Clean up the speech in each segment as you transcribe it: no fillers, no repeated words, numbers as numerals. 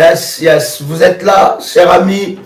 Yes, yes, vous êtes là, chers amis.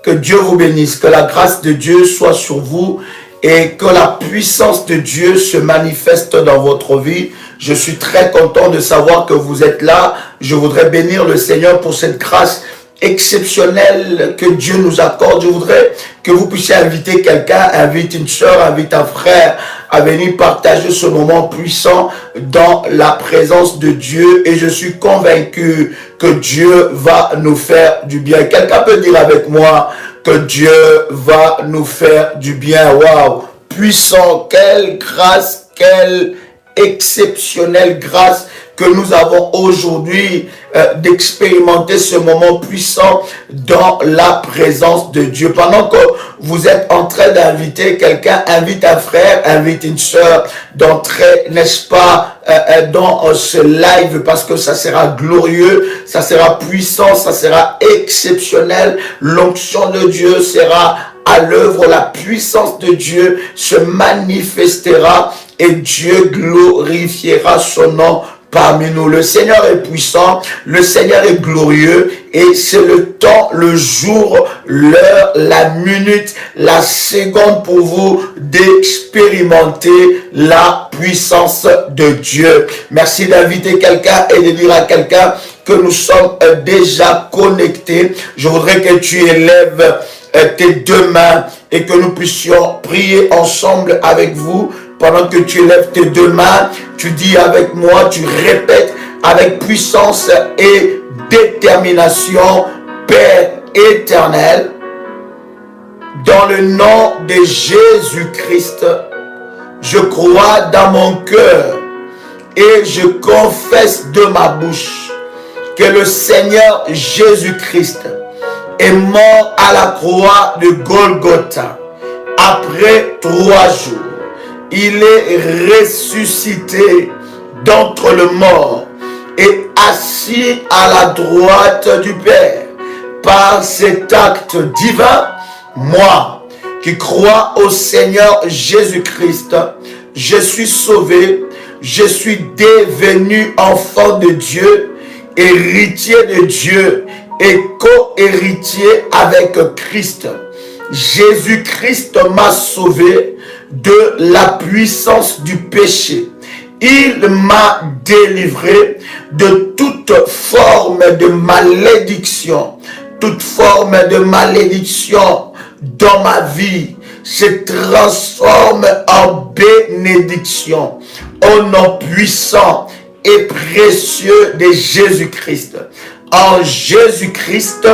Que Dieu vous bénisse, que la grâce de Dieu soit sur vous et que la puissance de Dieu se manifeste dans votre vie. Je suis très content de savoir que vous êtes là. Je voudrais bénir le Seigneur pour cette grâce exceptionnelle que Dieu nous accorde. Je voudrais que vous puissiez inviter quelqu'un, invite une soeur, invite un frère à venir partager ce moment puissant dans la présence de Dieu. Et je suis convaincu que Dieu va nous faire du bien. Quelqu'un peut dire avec moi que Dieu va nous faire du bien. Waouh! Puissant, quelle grâce, quelle exceptionnelle grâce que nous avons aujourd'hui d'expérimenter ce moment puissant dans la présence de Dieu. Pendant que vous êtes en train d'inviter quelqu'un, invite un frère, invite une soeur d'entrer, n'est-ce pas, dans ce live, parce que ça sera glorieux, ça sera puissant, ça sera exceptionnel. L'onction de Dieu sera à l'œuvre, la puissance de Dieu se manifestera et Dieu glorifiera son nom parmi nous. Le Seigneur est puissant, le Seigneur est glorieux et c'est le temps, le jour, l'heure, la minute, la seconde pour vous d'expérimenter la puissance de Dieu. Merci d'inviter quelqu'un et de dire à quelqu'un que nous sommes déjà connectés. Je voudrais que tu élèves tes deux mains et que nous puissions prier ensemble avec vous. Pendant que tu élèves tes deux mains, tu dis avec moi, tu répètes avec puissance et détermination: Père éternel, dans le nom de Jésus-Christ, je crois dans mon cœur et je confesse de ma bouche que le Seigneur Jésus-Christ est mort à la croix de Golgotha. Après 3 jours, il est ressuscité d'entre les morts et assis à la droite du Père. Par cet acte divin, moi qui crois au Seigneur Jésus-Christ, je suis sauvé, je suis devenu enfant de Dieu, héritier de Dieu et co-héritier avec Christ. Jésus-Christ m'a sauvé de la puissance du péché. Il m'a délivré de toute forme de malédiction. Toute forme de malédiction dans ma vie se transforme en bénédiction. Au nom puissant et précieux de Jésus-Christ. En Jésus-Christ,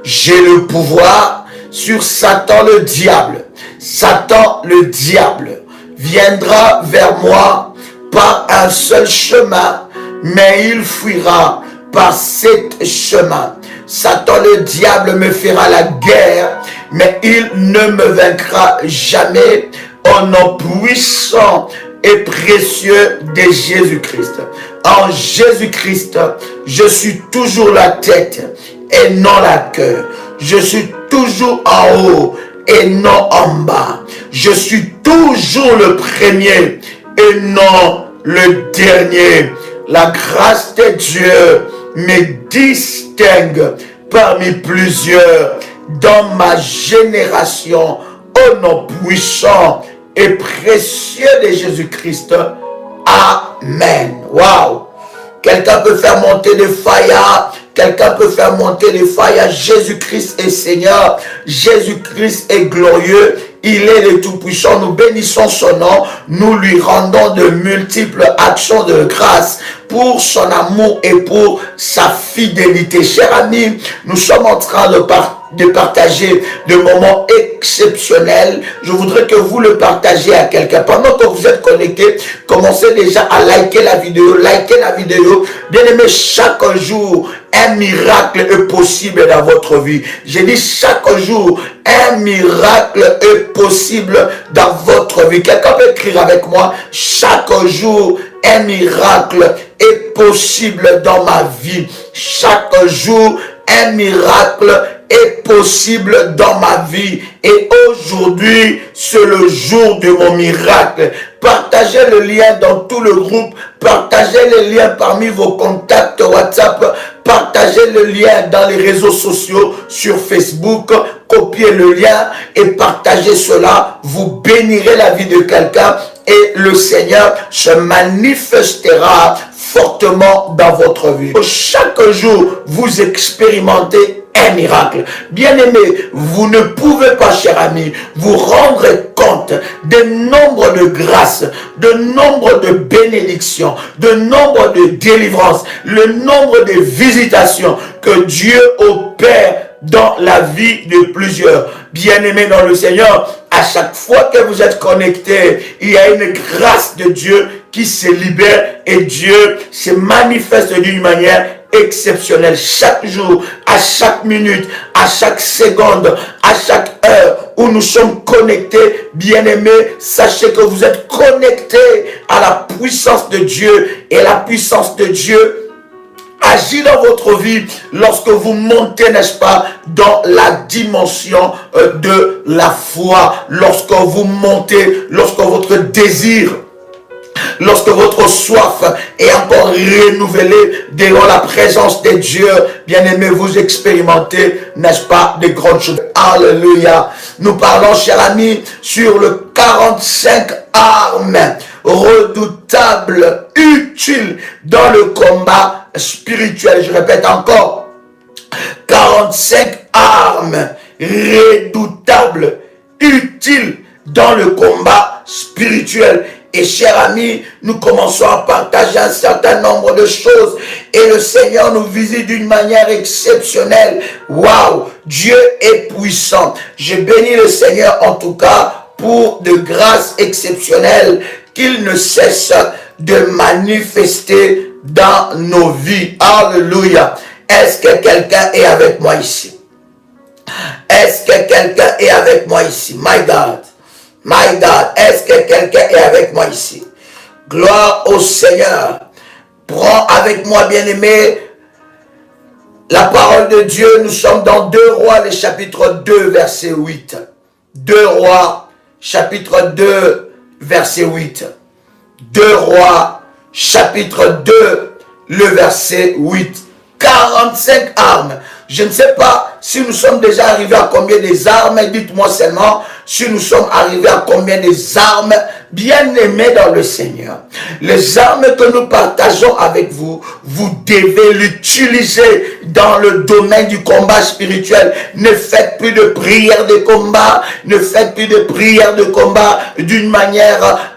j'ai le pouvoir sur Satan le diable. Satan le diable viendra vers moi par un seul chemin, mais il fuira par 7 chemins. Satan le diable me fera la guerre, mais il ne me vaincra jamais. Au nom puissant et précieux de Jésus-Christ. En Jésus-Christ, je suis toujours la tête et non la queue. Je suis toujours en haut et non en bas. Je suis toujours le premier et non le dernier. La grâce de Dieu me distingue parmi plusieurs dans ma génération. Au nom puissant et précieux de Jésus-Christ. Amen. Waouh! Quelqu'un peut faire monter des fire. Quelqu'un peut faire monter les fire. Jésus-Christ est Seigneur. Jésus-Christ est glorieux. Il est le Tout-Puissant. Nous bénissons son nom. Nous lui rendons de multiples actions de grâce pour son amour et pour sa fidélité. Chers amis, nous sommes en train de partager des moments exceptionnels. Je voudrais que vous le partagiez à quelqu'un. Pendant que vous êtes connectés, commencez déjà à liker la vidéo. Likez la vidéo. Bien aimé, chaque jour, un miracle est possible dans votre vie. J'ai dit chaque jour, un miracle est possible dans votre vie. Quelqu'un peut écrire avec moi: chaque jour, un miracle est possible dans ma vie. Chaque jour, un miracle est possible dans ma vie. Et aujourd'hui, c'est le jour de mon miracle. partagez le lien dans tout le groupe, partagez le lien parmi vos contacts WhatsApp, partagez le lien dans les réseaux sociaux, sur Facebook, copiez le lien et partagez cela. Vous bénirez la vie de quelqu'un et le Seigneur se manifestera fortement dans votre vie. Chaque jour, vous expérimentez un miracle. Bien-aimé, vous ne pouvez pas, cher ami, vous rendre compte du nombre de grâces, de nombre de bénédictions, de nombre de délivrances, le nombre de visitations que Dieu opère dans la vie de plusieurs. Bien-aimés dans le Seigneur, à chaque fois que vous êtes connectés, il y a une grâce de Dieu qui se libère et Dieu se manifeste d'une manière exceptionnelle chaque jour, à chaque minute, à chaque seconde, à chaque heure où nous sommes connectés. Bien-aimés, sachez que vous êtes connectés à la puissance de Dieu et la puissance de Dieu agit dans votre vie lorsque vous montez, n'est-ce pas, dans la dimension de la foi. Lorsque vous montez, lorsque votre désir, lorsque votre soif est encore renouvelée devant la présence de Dieu, bien-aimé, vous expérimentez, n'est-ce pas, de grandes choses. Alléluia. Nous parlons, cher ami, sur le 45 armes redoutables, utiles dans le combat spirituel. Je répète encore, 45 armes redoutables, utiles dans le combat spirituel. Et chers amis, nous commençons à partager un certain nombre de choses et le Seigneur nous visite d'une manière exceptionnelle. Waouh, Dieu est puissant. Je bénis le Seigneur en tout cas pour de grâces exceptionnelles qu'il ne cesse de manifester dans nos vies. Alléluia. Est-ce que quelqu'un est avec moi ici? Est-ce que quelqu'un est avec moi ici? My God. My God, est-ce que quelqu'un est avec moi ici? Gloire au Seigneur. Prends avec moi, bien-aimé, la parole de Dieu. Nous sommes dans 2 Rois, le chapitre 2, verset 8. 2 Rois, chapitre 2, verset 8. 2 Rois, chapitre 2, le verset 8. 45 armes. Je ne sais pas si nous sommes déjà arrivés à combien des armes. Dites-moi seulement si nous sommes arrivés à combien des armes, bien-aimés dans le Seigneur. Les armes que nous partageons avec vous, vous devez l'utiliser dans le domaine du combat spirituel. Ne faites plus de prières de combat. Ne faites plus de prières de combat d'une manière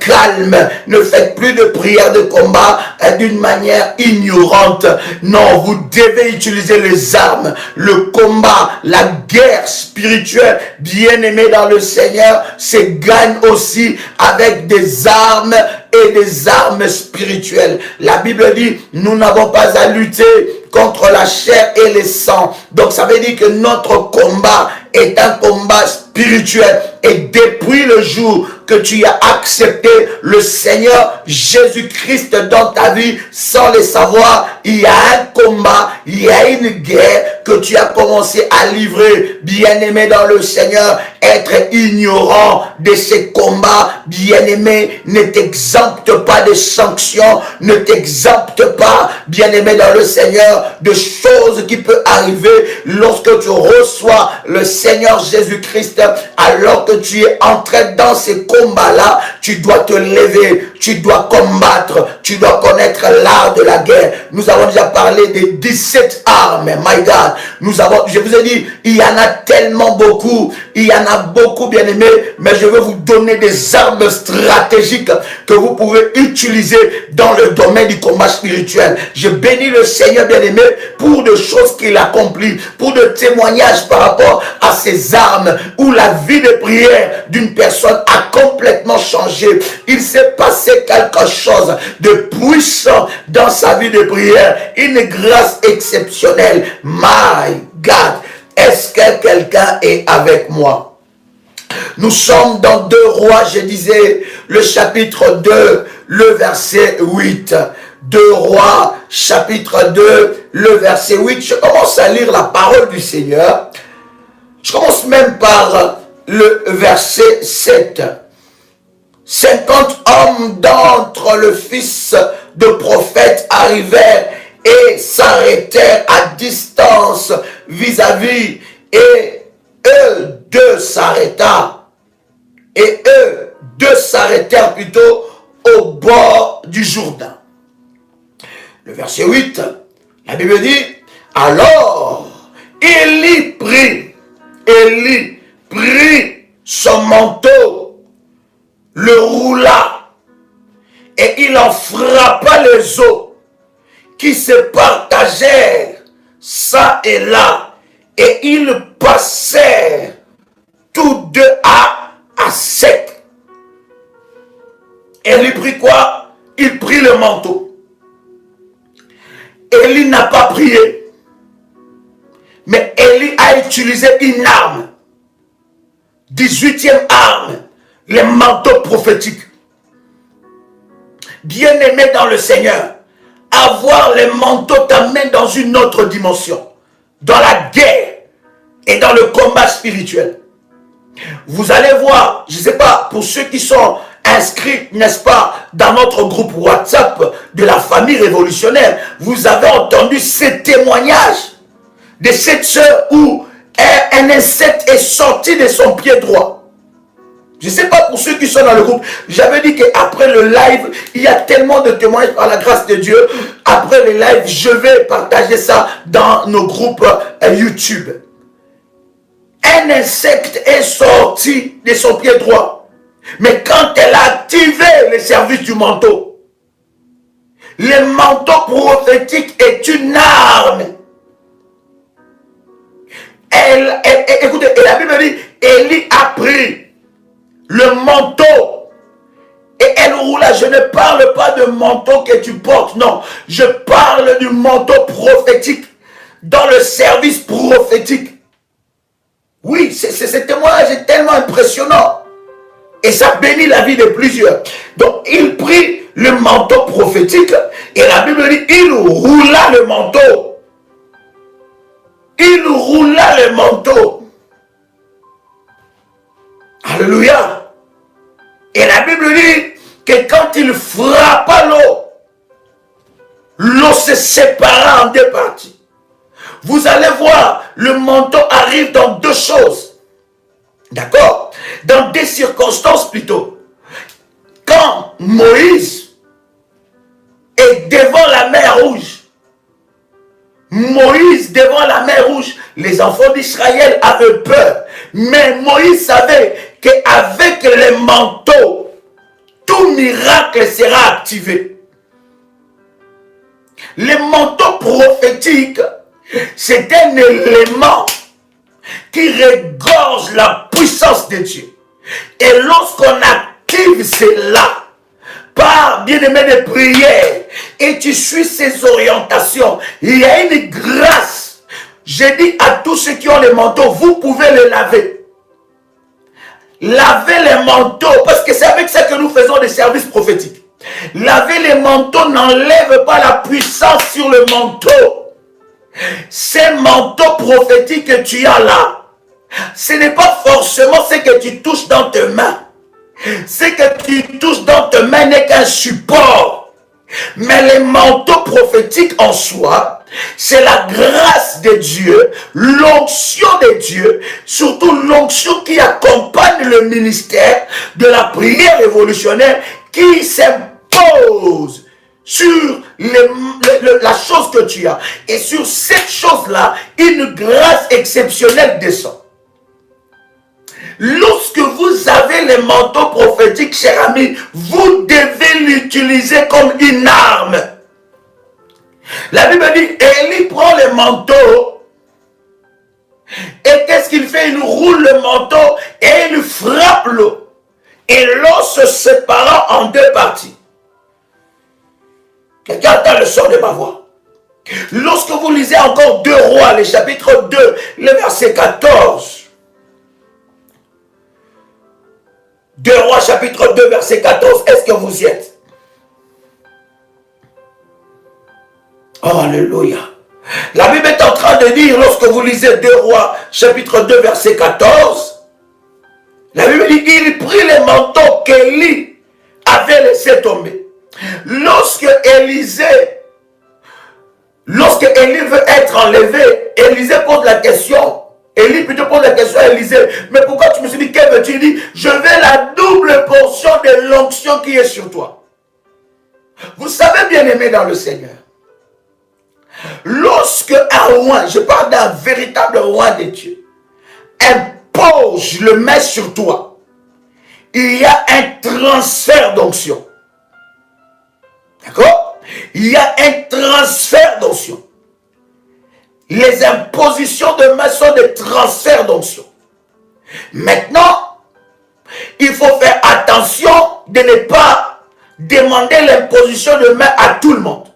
calme. Ne faites plus de prières de combat d'une manière ignorante. Non, vous devez utiliser les armes, le combat, la guerre spirituelle. Bien-aimé dans le Seigneur, se gagne aussi avec des armes et des armes spirituelles. La Bible dit, nous n'avons pas à lutter contre la chair et le sang. Donc ça veut dire que notre combat est un combat spirituel. Et depuis le jour que tu as accepté le Seigneur Jésus-Christ dans ta vie, sans le savoir, il y a un combat, il y a une guerre que tu as commencé à livrer. Bien-aimé dans le Seigneur, être ignorant de ces combats, bien-aimé, ne t'exempte pas de sanctions, ne t'exempte pas, bien-aimé dans le Seigneur, de choses qui peuvent arriver lorsque tu reçois le Seigneur Jésus-Christ. Alors que tu es entré dans ces combats-là, tu dois te lever, tu dois combattre, tu dois connaître l'art de la guerre. Nous avons déjà parlé des 17 armes, my God. Je vous ai dit, il y en a tellement beaucoup, il y en a beaucoup, bien aimés, mais je vais vous donner des armes stratégiques que vous pouvez utiliser dans le domaine du combat spirituel. Je bénis le Seigneur, bien aimé, pour des choses qu'il accomplit, pour des témoignages par rapport à ces armes, où la vie de prière d'une personne a complètement changé. Il s'est passé quelque chose de puissant dans sa vie de prière, une grâce exceptionnelle. My God, est-ce que quelqu'un est avec moi? Nous sommes dans 2 Rois, je disais, le chapitre 2, le verset 8. 2 Rois, chapitre 2, le verset 8. Je commence à lire la parole du Seigneur. Je commence même par le verset 7. 50 hommes d'entre le fils de prophète arrivèrent et s'arrêtèrent à distance vis-à-vis, et eux deux s'arrêtèrent plutôt au bord du Jourdain. Le verset 8, la Bible dit, alors Élie prit son manteau, le roula, et il en frappa les os qui se partagèrent ça et là, et ils passèrent tous deux à sec. Élie prit quoi? Il prit le manteau. Élie n'a pas prié, mais Élie a utilisé une arme, 18e arme, les manteaux prophétiques. Bien-aimé dans le Seigneur, avoir les manteaux t'amène dans une autre dimension, dans la guerre et dans le combat spirituel. Vous allez voir, je ne sais pas, pour ceux qui sont inscrits, n'est-ce pas, dans notre groupe WhatsApp de la famille révolutionnaire, vous avez entendu ces témoignages de cette sœur où un insecte est sorti de son pied droit. Je ne sais pas pour ceux qui sont dans le groupe, j'avais dit qu'après le live, il y a tellement de témoignages par la grâce de Dieu. Après le live, je vais partager ça dans nos groupes YouTube. Un insecte est sorti de son pied droit. Mais quand elle a activé le service du manteau, le manteau prophétique est une arme. Écoutez, et la Bible dit, Élie a pris le manteau et elle roula. Je ne parle pas de manteau que tu portes, non. Je parle du manteau prophétique dans le service prophétique. Oui, ce témoignage est tellement impressionnant. Et ça bénit la vie de plusieurs. Donc, il prit le manteau prophétique et la Bible dit, il roula le manteau. Il roula le manteau. Alléluia. Et la Bible dit que quand il frappa l'eau se sépara en deux parties. Vous allez voir, le manteau arrive dans deux choses. D'accord? Dans des circonstances plutôt. Quand Moïse est devant la mer Rouge, les enfants d'Israël avaient peur. Mais Moïse savait qu'avec les manteaux, tout miracle sera activé. Le manteau prophétique, c'est un élément qui regorge la puissance de Dieu. Et lorsqu'on active cela, par bien-aimé de prière, et tu suis ces orientations, il y a une grâce. Je dis à tous ceux qui ont les manteaux, vous pouvez les laver. Lavez les manteaux, parce que c'est avec ça que nous faisons des services prophétiques. Laver les manteaux n'enlève pas la puissance sur le manteau. Ces manteaux prophétiques que tu as là, ce n'est pas forcément ce que tu touches dans tes mains. Ce que tu touches dans tes mains n'est qu'un support. Mais les manteaux prophétiques en soi, c'est la grâce de Dieu, l'onction de Dieu, surtout l'onction qui accompagne le ministère de la prière révolutionnaire qui s'impose sur la chose que tu as. Et sur cette chose-là, une grâce exceptionnelle descend. Lorsque vous avez les manteaux prophétiques, chers amis, vous devez l'utiliser comme une arme. La Bible dit, Élie prend le manteau et qu'est-ce qu'il fait? Il roule le manteau et il frappe l'eau. Et l'eau se sépara en deux parties. Quelqu'un entend le son de ma voix. Lorsque vous lisez encore 2 Rois, le chapitre 2, le verset 14. 2 Rois, chapitre 2, verset 14. Est-ce que vous y êtes? Oh, alléluia. La Bible est en train de dire, lorsque vous lisez 2 Rois, chapitre 2, verset 14, la Bible dit, il prit les manteaux qu'Élie avait laissé tomber. Lorsque Élie veut être enlevé, Élisée pose la question. Élie plutôt pose la question à Élisée, mais pourquoi tu me suis dit, qu'est-ce que tu dis? Je veux la double portion de l'onction qui est sur toi. Vous savez, bien aimé dans le Seigneur, lorsque un roi, je parle d'un véritable roi de Dieu, impose le met sur toi, il y a un transfert d'onction. D'accord? Il y a un transfert d'onction. Les impositions de main sont des transferts d'onction. Maintenant, il faut faire attention de ne pas demander l'imposition de main à tout le monde.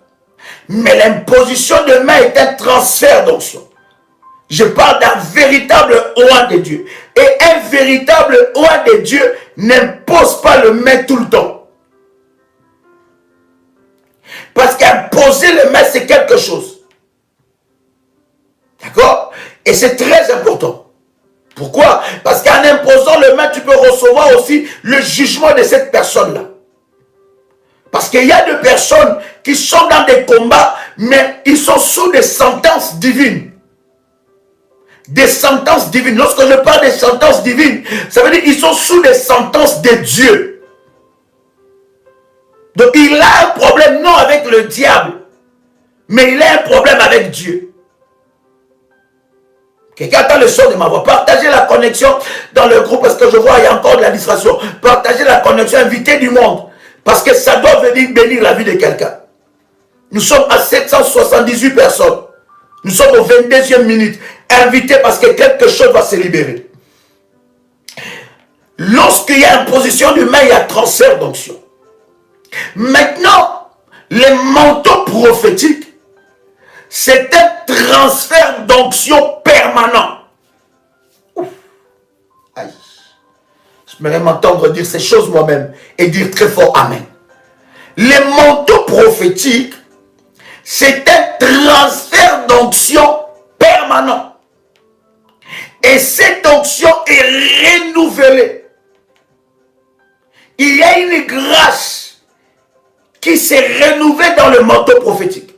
Mais l'imposition de main est un transfert d'onction. Je parle d'un véritable roi de Dieu. Et un véritable roi de Dieu n'impose pas le main tout le temps. Parce qu'imposer le main, c'est quelque chose. D'accord? Et c'est très important. Pourquoi? Parce qu'en imposant le main, tu peux recevoir aussi le jugement de cette personne-là. Parce qu'il y a des personnes qui sont dans des combats, mais ils sont sous des sentences divines. Des sentences divines. Lorsque je parle des sentences divines, ça veut dire qu'ils sont sous des sentences de Dieu. Donc il a un problème non avec le diable, mais il a un problème avec Dieu. Quelqu'un attend le son de ma voix. Partagez la connexion dans le groupe parce que je vois il y a encore de la distraction. Partagez la connexion, invitez du monde. Parce que ça doit venir bénir la vie de quelqu'un. Nous sommes à 778 personnes. Nous sommes au 22e minute. Invitez parce que quelque chose va se libérer. Lorsqu'il y a imposition du main, il y a transfert d'onction. Maintenant, les manteaux prophétiques, c'est un transfert d'onction permanent. Ouf. Aïe. J'aimerais m'entendre dire ces choses moi-même et dire très fort Amen. Les manteaux prophétiques, c'est un transfert d'onction permanent. Et cette onction est renouvelée. Il y a une grâce qui s'est renouvelée dans le manteau prophétique.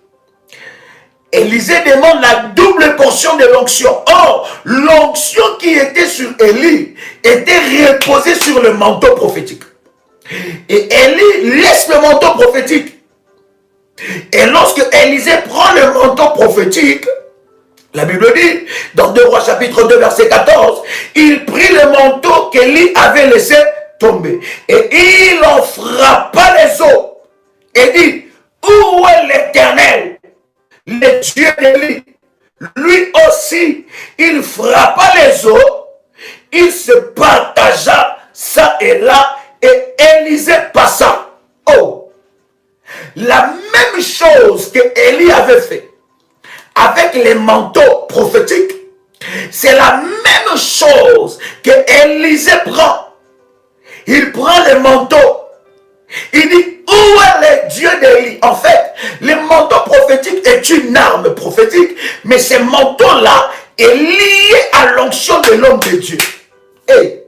Élisée demande la double portion de l'onction. Or, l'onction qui était sur Élie était reposée sur le manteau prophétique. Et Élie laisse le manteau prophétique. Et lorsque Élisée prend le manteau prophétique, la Bible dit, dans 2 Rois chapitre 2 verset 14, il prit le manteau qu'Élie avait laissé tomber. Et il en frappa les os. Et dit, où est l'Éternel, le Dieu d'Élie? Lui aussi, il frappa les os, il se partagea ça et là, et Élisée passa. Oh! La même chose que Élie avait fait avec les manteaux prophétiques, c'est la même chose que Élisée prend. Il prend les manteaux. Il dit, où est le Dieu d'Élie? En fait, le manteau prophétique est une arme prophétique, mais ce manteau-là est lié à l'onction de l'homme de Dieu. Hey.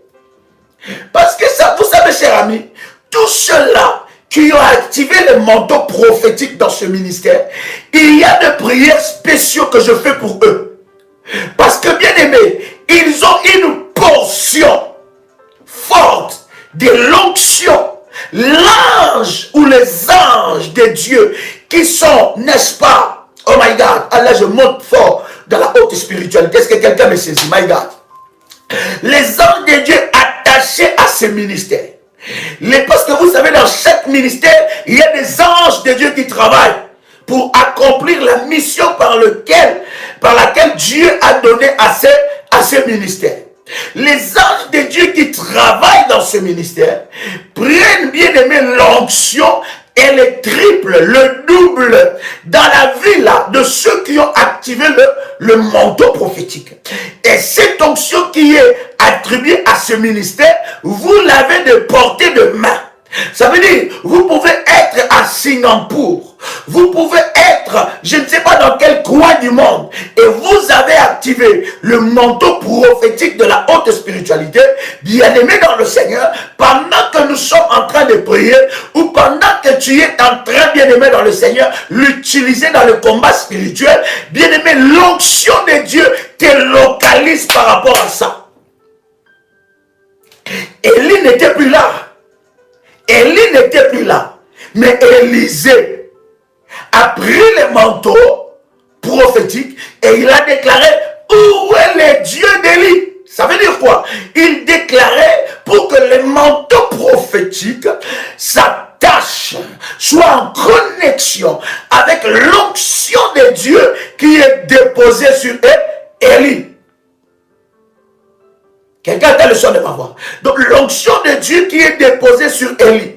Parce que ça, vous savez, chers amis, tous ceux-là qui ont activé le manteau prophétique dans ce ministère, il y a des prières spéciales que je fais pour eux. Parce que, bien aimés, ils ont une portion forte de l'onction. L'ange ou les anges de Dieu qui sont, n'est-ce pas? Oh my God, Allah, je monte fort dans la haute spiritualité. Est-ce que quelqu'un me saisit? My God. Les anges de Dieu attachés à ce ministère. Parce que vous savez, dans chaque ministère, il y a des anges de Dieu qui travaillent pour accomplir la mission par laquelle Dieu a donné à ce ministère. Les anges de Dieu qui travaillent dans ce ministère prennent bien aimé l'onction et le triple, le double dans la vie là de ceux qui ont activé le manteau prophétique. Et cette onction qui est attribuée à ce ministère, vous l'avez de portée de main. Ça veut dire, vous pouvez être à Singapour, vous pouvez être, je ne sais pas dans quel coin du monde, et vous avez à activer le manteau prophétique de la haute spiritualité, bien-aimé dans le Seigneur, pendant que nous sommes en train de prier, ou pendant que tu es en train, bien-aimé dans le Seigneur, l'utiliser dans le combat spirituel, bien-aimé, l'onction de Dieu te localise par rapport à ça. Élie n'était plus là. Élie n'était plus là. Mais Élisée a pris le manteau prophétique et il a déclaré: où est le Dieu d'Élie? Ça veut dire quoi? Il déclarait pour que le manteau prophétique s'attache, soit en connexion avec l'onction de Dieu qui est déposée sur Élie. Quelqu'un a le son de ma voix. Donc l'onction de Dieu qui est déposée sur Élie.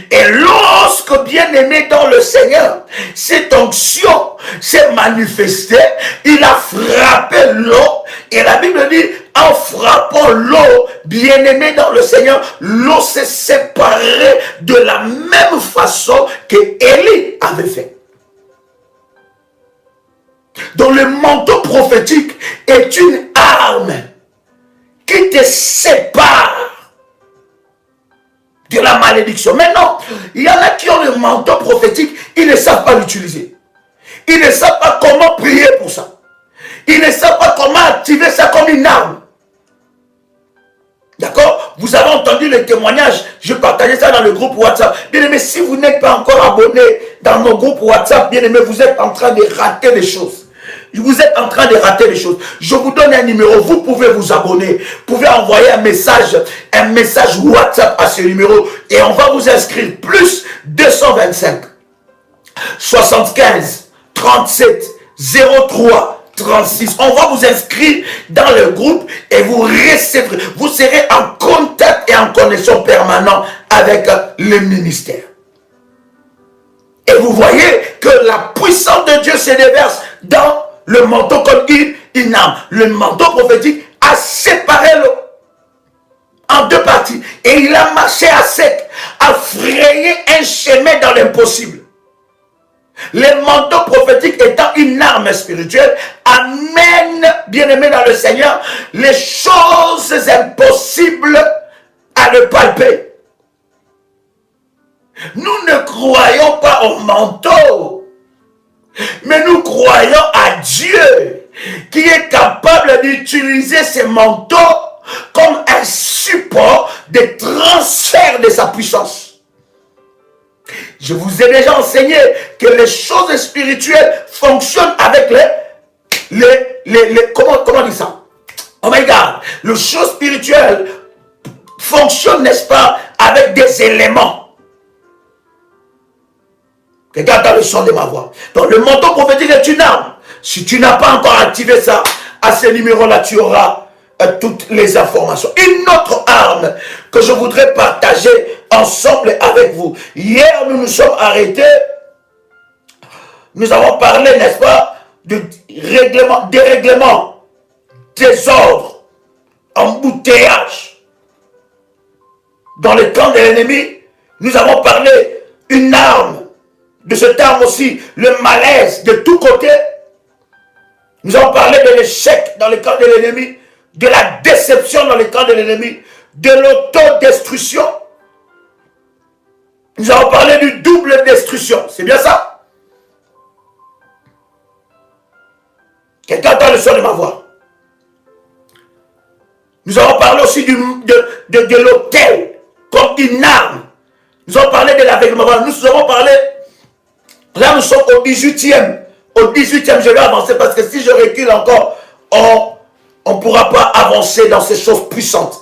Et lorsque, bien-aimé dans le Seigneur, cette onction s'est manifestée, il a frappé l'eau. Et la Bible dit, en frappant l'eau, bien-aimé dans le Seigneur, l'eau s'est séparée de la même façon que Élie avait fait. Donc le manteau prophétique est une arme qui te sépare de la malédiction. Maintenant, il y en a qui ont le manteau prophétique, ils ne savent pas l'utiliser. Ils ne savent pas comment prier pour ça. Ils ne savent pas comment activer ça comme une arme. D'accord? Vous avez entendu le témoignage, je partageais ça dans le groupe WhatsApp. Bien aimé, si vous n'êtes pas encore abonné dans nos groupes WhatsApp, bien aimé, vous êtes en train de rater des choses. Vous êtes en train de rater les choses. Je vous donne un numéro. Vous pouvez vous abonner. Vous pouvez envoyer un message WhatsApp à ce numéro. Et on va vous inscrire. Plus 225 75 37 03 36. On va vous inscrire dans le groupe et vous recevrez. Vous serez en contact et en connexion permanente avec le ministère. Et vous voyez que la puissance de Dieu se déverse dans le manteau comme une arme. Le manteau prophétique a séparé l'eau en deux parties. Et il a marché à sec, a frayé un chemin dans l'impossible. Le manteau prophétique étant une arme spirituelle, amène, bien-aimé dans le Seigneur, les choses impossibles à le palper. Nous ne croyons pas au manteau, mais nous croyons à Dieu qui est capable d'utiliser ce manteau comme un support de transfert de sa puissance. Je vous ai déjà enseigné que les choses spirituelles fonctionnent avec comment dire ça? Oh my God! Les choses spirituelles fonctionnent, n'est-ce pas, avec des éléments. Regarde dans le son de ma voix. Donc le manteau prophétique est une arme. Si tu n'as pas encore activé ça, à ce numéro-là, tu auras toutes les informations. Une autre arme que je voudrais partager ensemble avec vous. Hier, nous nous sommes arrêtés. Nous avons parlé, n'est-ce pas, de dérèglement, désordre, embouteillage. Dans le camp de l'ennemi, nous avons parlé une arme. De ce terme aussi, le malaise de tous côtés. Nous avons parlé de l'échec dans le camp de l'ennemi, de la déception dans le camp de l'ennemi, de l'autodestruction. Nous avons parlé du double destruction. C'est bien ça? Quelqu'un entend le son de ma voix? Nous avons parlé aussi de l'autel comme une arme. Nous avons parlé de l'aveuglement. Nous avons parlé. Là, nous sommes au 18e. Au 18e, je vais avancer parce que si je recule encore, on ne pourra pas avancer dans ces choses puissantes.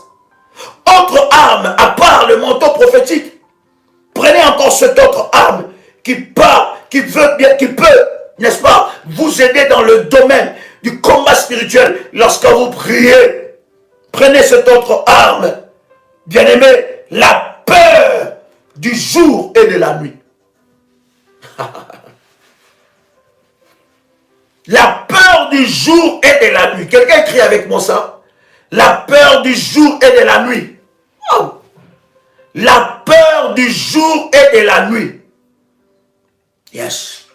Autre arme, à part le manteau prophétique, prenez encore cette autre arme qui peut, n'est-ce pas, vous aider dans le domaine du combat spirituel lorsque vous priez. Prenez cette autre arme, bien-aimé, la peur du jour et de la nuit. La peur du jour et de la nuit. Quelqu'un écrit avec moi ça? La peur du jour et de la nuit. Oh. La peur du jour et de la nuit. Yes.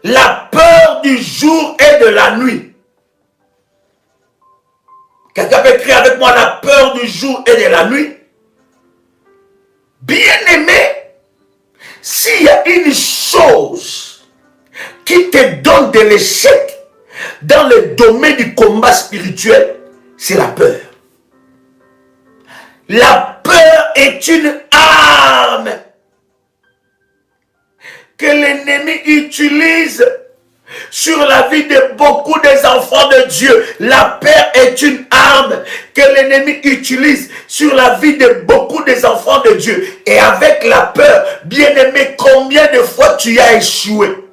La peur du jour et et de la nuit. Quelqu'un peut écrire avec moi la peur du jour et de la nuit. Bien-aimé, s'il y a une chose qui te donne de l'échec dans le domaine du combat spirituel, c'est la peur. La peur est une arme que l'ennemi utilise sur la vie de beaucoup des enfants de Dieu. La peur est une arme que l'ennemi utilise sur la vie de beaucoup des enfants de Dieu. Et avec la peur, bien-aimé, combien de fois tu as échoué?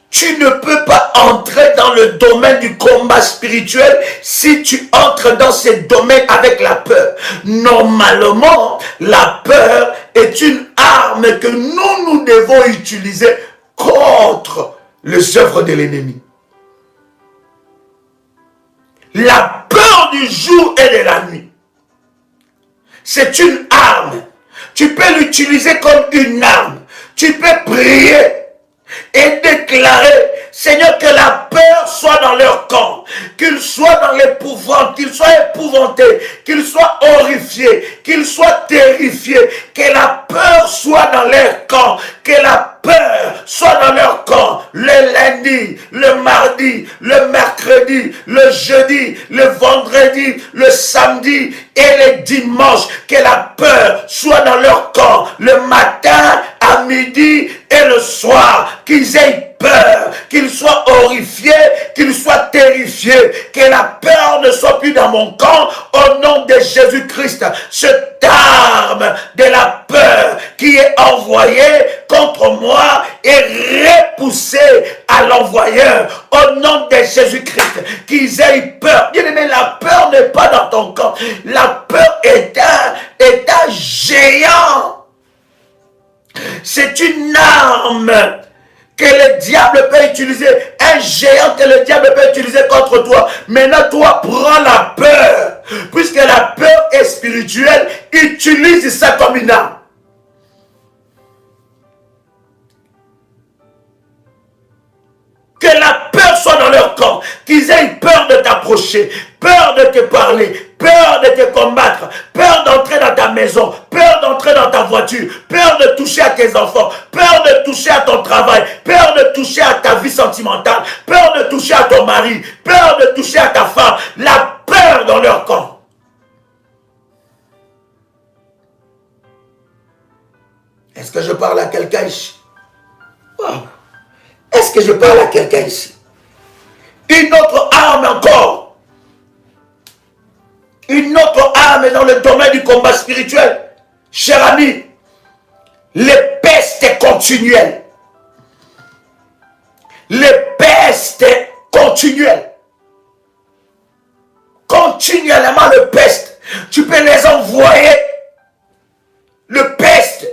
Tu ne peux pas entrer dans le domaine du combat spirituel si tu entres dans ce domaine avec la peur. Normalement, la peur est une arme que nous devons utiliser contre les œuvres de l'ennemi. La peur du jour et de la nuit, c'est une arme. Tu peux l'utiliser comme une arme. Tu peux prier et déclarer, Seigneur, que la peur soit dans leur camp, qu'ils soient dans l'épouvante, qu'ils soient épouvantés, qu'ils soient horrifiés, qu'ils soient terrifiés, que la peur soit dans leur camp, que la peur soit dans leur camp, le lundi, le mardi, le mercredi, le jeudi, le vendredi, le samedi et le dimanche, que la peur soit dans leur camp, le matin, à midi et le soir, qu'ils aient peur, qu'ils soient horrifiés, qu'ils soient terrifiés, que la peur ne soit plus dans mon camp, au nom de Jésus-Christ. Cette arme de la peur qui est envoyée contre moi est repoussée à l'envoyeur, au nom de Jésus-Christ. Qu'ils aient peur. Bien aimé, la peur n'est pas dans ton camp. La peur est un géant. C'est une arme que le diable peut utiliser, un géant que le diable peut utiliser contre toi. Maintenant, toi, prends la peur, puisque la peur est spirituelle, utilise ça comme une arme. Que la peur soit dans leur camp, qu'ils aient peur de t'approcher, peur de te parler, peur de te combattre, peur d'entrer dans ta maison, peur d'entrer dans ta voiture, peur de toucher à tes enfants, peur de toucher à ton travail, peur de toucher à ta vie sentimentale, peur de toucher à ton mari, peur de toucher à ta femme, la peur dans leur camp. Est-ce que je parle à quelqu'un ici? Wow. Est-ce que je parle à quelqu'un ici? Une autre arme encore. Une autre arme dans le domaine du combat spirituel. Cher ami, les pestes continuelles. Les pestes continuelles. Continuellement le peste. Tu peux les envoyer. Le peste.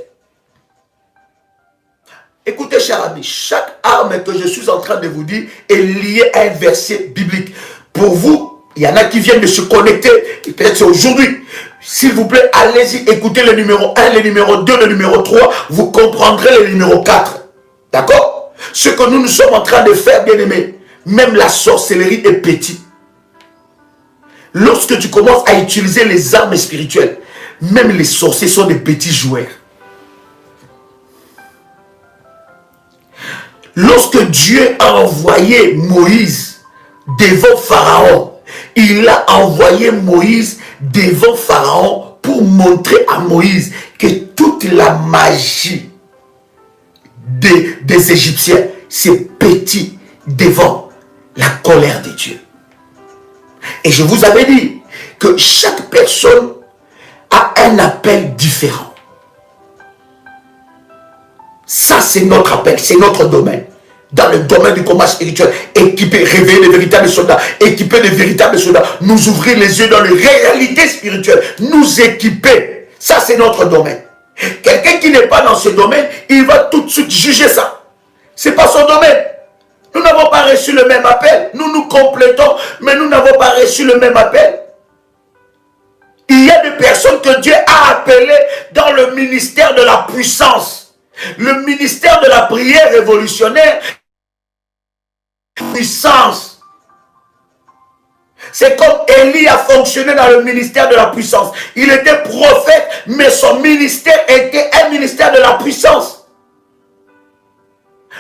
Écoutez, cher ami, chaque arme que je suis en train de vous dire est liée à un verset biblique. Pour vous, il y en a qui viennent de se connecter, peut-être c'est aujourd'hui. S'il vous plaît, allez-y, écoutez le numéro 1, le numéro 2, le numéro 3, vous comprendrez le numéro 4. D'accord? Ce que nous sommes en train de faire, bien aimé, même la sorcellerie est petite. Lorsque tu commences à utiliser les armes spirituelles, même les sorciers sont des petits joueurs. Lorsque Dieu a envoyé Moïse devant Pharaon, il a envoyé Moïse devant Pharaon pour montrer à Moïse que toute la magie des Égyptiens, c'est petit devant la colère de Dieu. Et je vous avais dit que chaque personne a un appel différent. Ça, c'est notre appel, c'est notre domaine. Dans le domaine du combat spirituel, équiper, réveiller les véritables soldats, équiper les véritables soldats, nous ouvrir les yeux dans les réalités spirituelles, nous équiper. Ça, c'est notre domaine. Quelqu'un qui n'est pas dans ce domaine, il va tout de suite juger ça. Ce n'est pas son domaine. Nous n'avons pas reçu le même appel. Nous nous complétons, mais nous n'avons pas reçu le même appel. Il y a des personnes que Dieu a appelées dans le ministère de la puissance. Le ministère de la prière révolutionnaire puissance. C'est comme Élie a fonctionné dans le ministère de la puissance. Il était prophète, mais son ministère était un ministère de la puissance.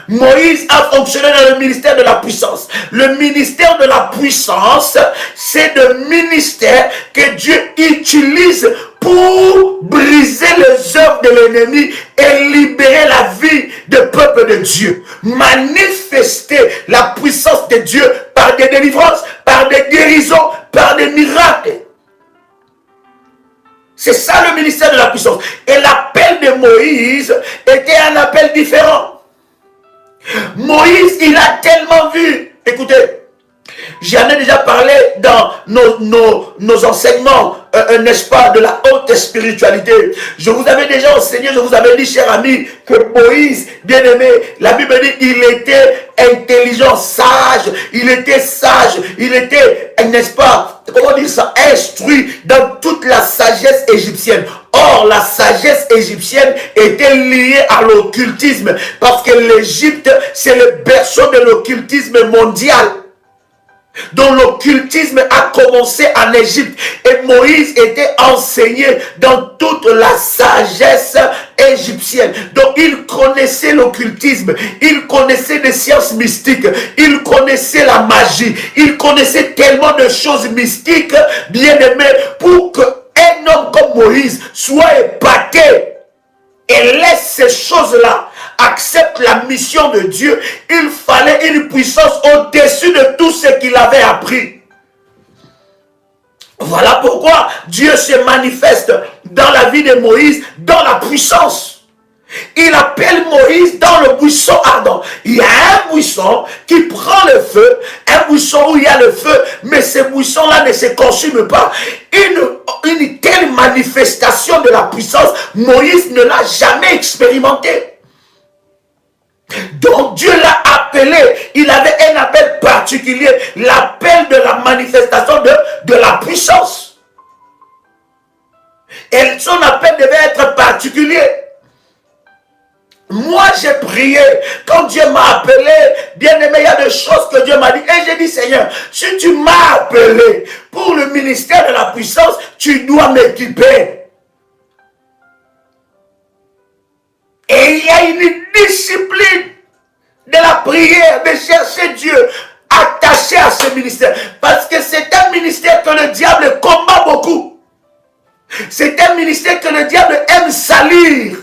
Moïse a fonctionné dans le ministère de la puissance. Le ministère de la puissance, c'est le ministère que Dieu utilise pour briser les œuvres de l'ennemi et libérer la vie du peuple de Dieu. Manifester la puissance de Dieu par des délivrances, par des guérisons, par des miracles. C'est ça le ministère de la puissance. Et l'appel de Moïse était un appel différent. Moïse, il a tellement vu. Écoutez, j'en ai déjà parlé dans nos enseignements, n'est-ce pas, de la haute spiritualité. Je vous avais déjà enseigné, je vous avais dit, cher ami, que Moïse, bien aimé, la Bible dit, il était intelligent, sage, il était, n'est-ce pas, comment dire ça, instruit dans toute la sagesse égyptienne. Or, la sagesse égyptienne était liée à l'occultisme, parce que l'Égypte, c'est le berceau de l'occultisme mondial. Donc l'occultisme a commencé en Égypte et Moïse était enseigné dans toute la sagesse égyptienne. Donc il connaissait l'occultisme, il connaissait les sciences mystiques, il connaissait la magie, il connaissait tellement de choses mystiques, bien aimé, pour qu'un homme comme Moïse soit épaté et laisse ces choses-là, accepte la mission de Dieu. Il fallait une puissance au-dessus de tout ce qu'il avait appris. Voilà pourquoi Dieu se manifeste dans la vie de Moïse, dans la puissance. Il appelle Moïse dans le buisson ardent. Il y a un buisson qui prend le feu, un buisson où il y a le feu, mais ce buisson-là ne se consume pas. Une telle manifestation de la puissance, Moïse ne l'a jamais expérimenté. Donc Dieu l'a appelé, il avait un appel particulier, l'appel de la manifestation de la puissance. Et son appel devait être particulier. Moi j'ai prié, quand Dieu m'a appelé, bien aimé, il y a des choses que Dieu m'a dit. Et j'ai dit, Seigneur, si tu m'as appelé pour le ministère de la puissance, tu dois m'équiper. Et il y a une discipline de la prière, de chercher Dieu, attaché à ce ministère. Parce que c'est un ministère que le diable combat beaucoup. C'est un ministère que le diable aime salir.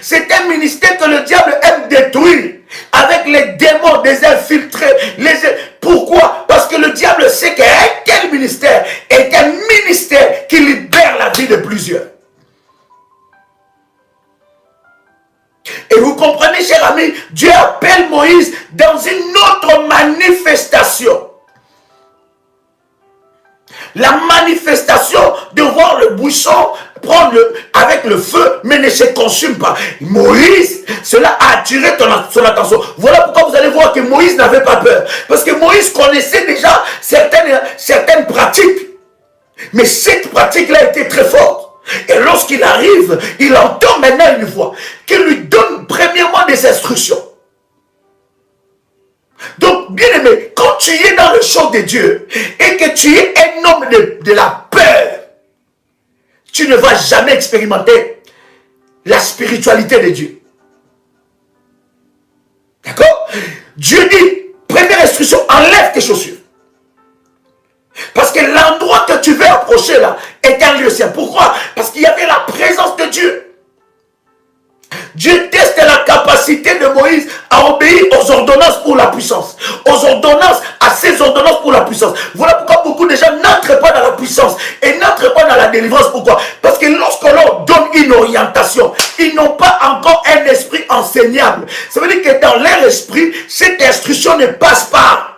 C'est un ministère que le diable aime détruire. Avec les démons, des infiltrés. Pourquoi? Parce que le diable sait qu'un tel ministère est un ministère qui libère la vie de plusieurs. Et vous comprenez, cher ami, Dieu appelle Moïse dans une autre manifestation. La manifestation de voir le buisson prendre avec le feu, mais ne se consume pas. Moïse, cela a attiré son attention. Voilà pourquoi vous allez voir que Moïse n'avait pas peur. Parce que Moïse connaissait déjà certaines pratiques. Mais cette pratique-là était très forte. Et lorsqu'il arrive, il entend maintenant une voix qui lui donne premièrement des instructions. Donc, bien aimé, quand tu es dans le champ de Dieu et que tu es un homme de la peur, tu ne vas jamais expérimenter la spiritualité de Dieu. D'accord? Dieu dit, première instruction, enlève tes chaussures. Parce que l'endroit que tu veux approcher là est un lieu saint. Pourquoi? Parce qu'il y avait la présence de Dieu. Dieu teste la capacité de Moïse à obéir aux ordonnances pour la puissance. Aux ordonnances, à ses ordonnances pour la puissance. Voilà pourquoi beaucoup de gens n'entrent pas dans la puissance et n'entrent pas dans la délivrance. Pourquoi? Parce que lorsqu'on leur donne une orientation, ils n'ont pas encore un esprit enseignable. Ça veut dire que dans leur esprit, cette instruction ne passe pas.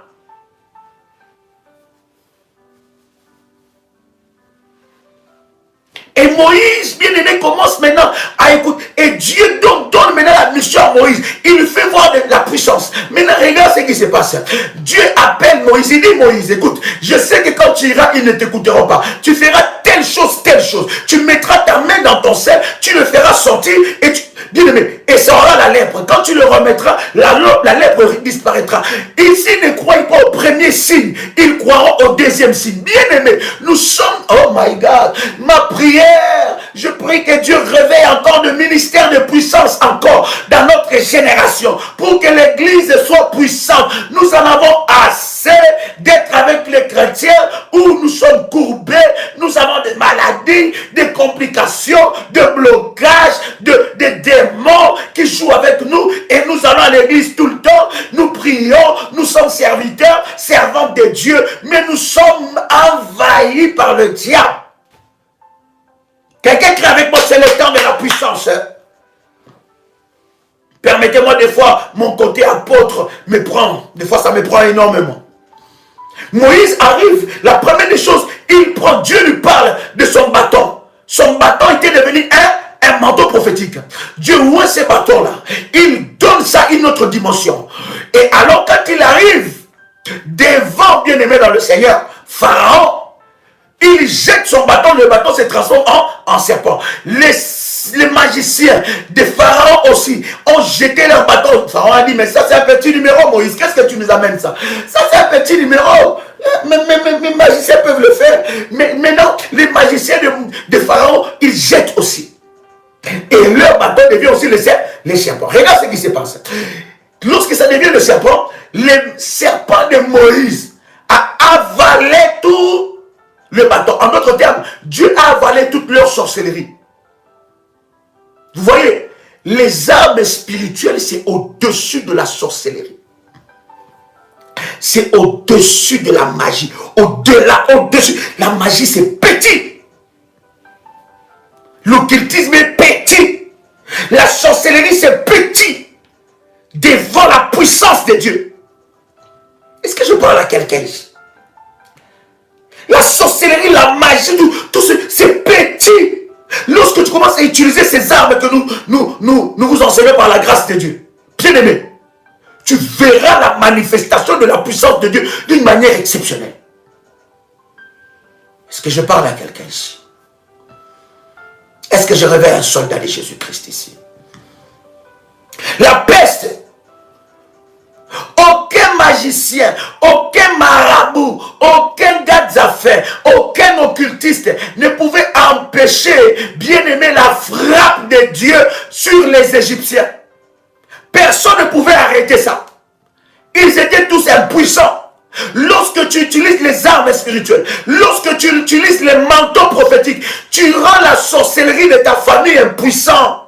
Et Moïse, bien aimé, commence maintenant à écouter. Et Dieu donne maintenant la mission à Moïse. Il lui fait voir de la puissance. Maintenant, regarde ce qui se passe. Dieu appelle Moïse. Il dit, Moïse, écoute, je sais que quand tu iras, ils ne t'écouteront pas. Tu feras tel telle chose, telle chose. Tu mettras ta main dans ton sein, tu le feras sortir et tu... Bien aimé, et ça aura la lèpre. Quand tu le remettras, la lèpre disparaîtra. Ici, ne croyez pas au premier signe, ils croiront au deuxième signe. Bien aimé, nous sommes, oh my God, ma prière, je prie que Dieu réveille encore de ministère de puissance encore dans notre génération pour que l'église soit puissante. Nous en avons assez d'être avec les chrétiens où nous sommes courbés, nous avons des maladies, des complications, des blocages, des démons qui jouent avec nous et nous allons à l'église tout le temps, nous prions, nous sommes serviteurs, servants de Dieu, mais nous sommes envahis par le diable. Quelqu'un crie avec moi, c'est le temps de la puissance. Permettez-moi des fois, mon côté apôtre me prend, des fois ça me prend énormément. Moïse arrive, la première des choses, il prend, Dieu lui parle de son bâton. Son bâton était devenu un manteau prophétique. Dieu ouvre ces bâtons-là. Il donne ça une autre dimension. Et alors quand il arrive devant, bien aimé dans le Seigneur, Pharaon, il jette son bâton, le bâton se transforme en serpent. Les magiciens de Pharaon aussi ont jeté leur bâton. Pharaon a dit, mais ça c'est un petit numéro, Moïse, qu'est-ce que tu nous amènes ça? Ça c'est un petit numéro. Mes magiciens peuvent le faire. Mais maintenant, les magiciens de Pharaon, ils jettent aussi. Et leur bâton devient aussi le serpent. Regarde ce qui se passe. Lorsque ça devient le serpent de Moïse a avalé tout le bâton. En d'autres termes, Dieu a avalé toute leur sorcellerie. Vous voyez, les armes spirituelles, c'est au-dessus de la sorcellerie. C'est au-dessus de la magie. Au-delà, au-dessus. La magie, c'est petit. L'occultisme est petit. La sorcellerie, c'est petit. Devant la puissance de Dieu. Est-ce que je parle à quelqu'un ici? La sorcellerie, la magie, tout c'est petit. Lorsque tu commences à utiliser ces armes que nous vous enseignons par la grâce de Dieu, bien aimé, tu verras la manifestation de la puissance de Dieu d'une manière exceptionnelle. Est-ce que je parle à quelqu'un ici? Est-ce que je réveille un soldat de Jésus-Christ ici? La peste, aucun magicien, aucun marabout, aucun gars d'affaires, aucun occultiste ne pouvait empêcher, bien aimé, la frappe de Dieu sur les Égyptiens. Personne ne pouvait arrêter ça. Ils étaient tous impuissants. Lorsque tu utilises les armes spirituelles, lorsque tu utilises les manteaux prophétiques, tu rends la sorcellerie de ta famille impuissante.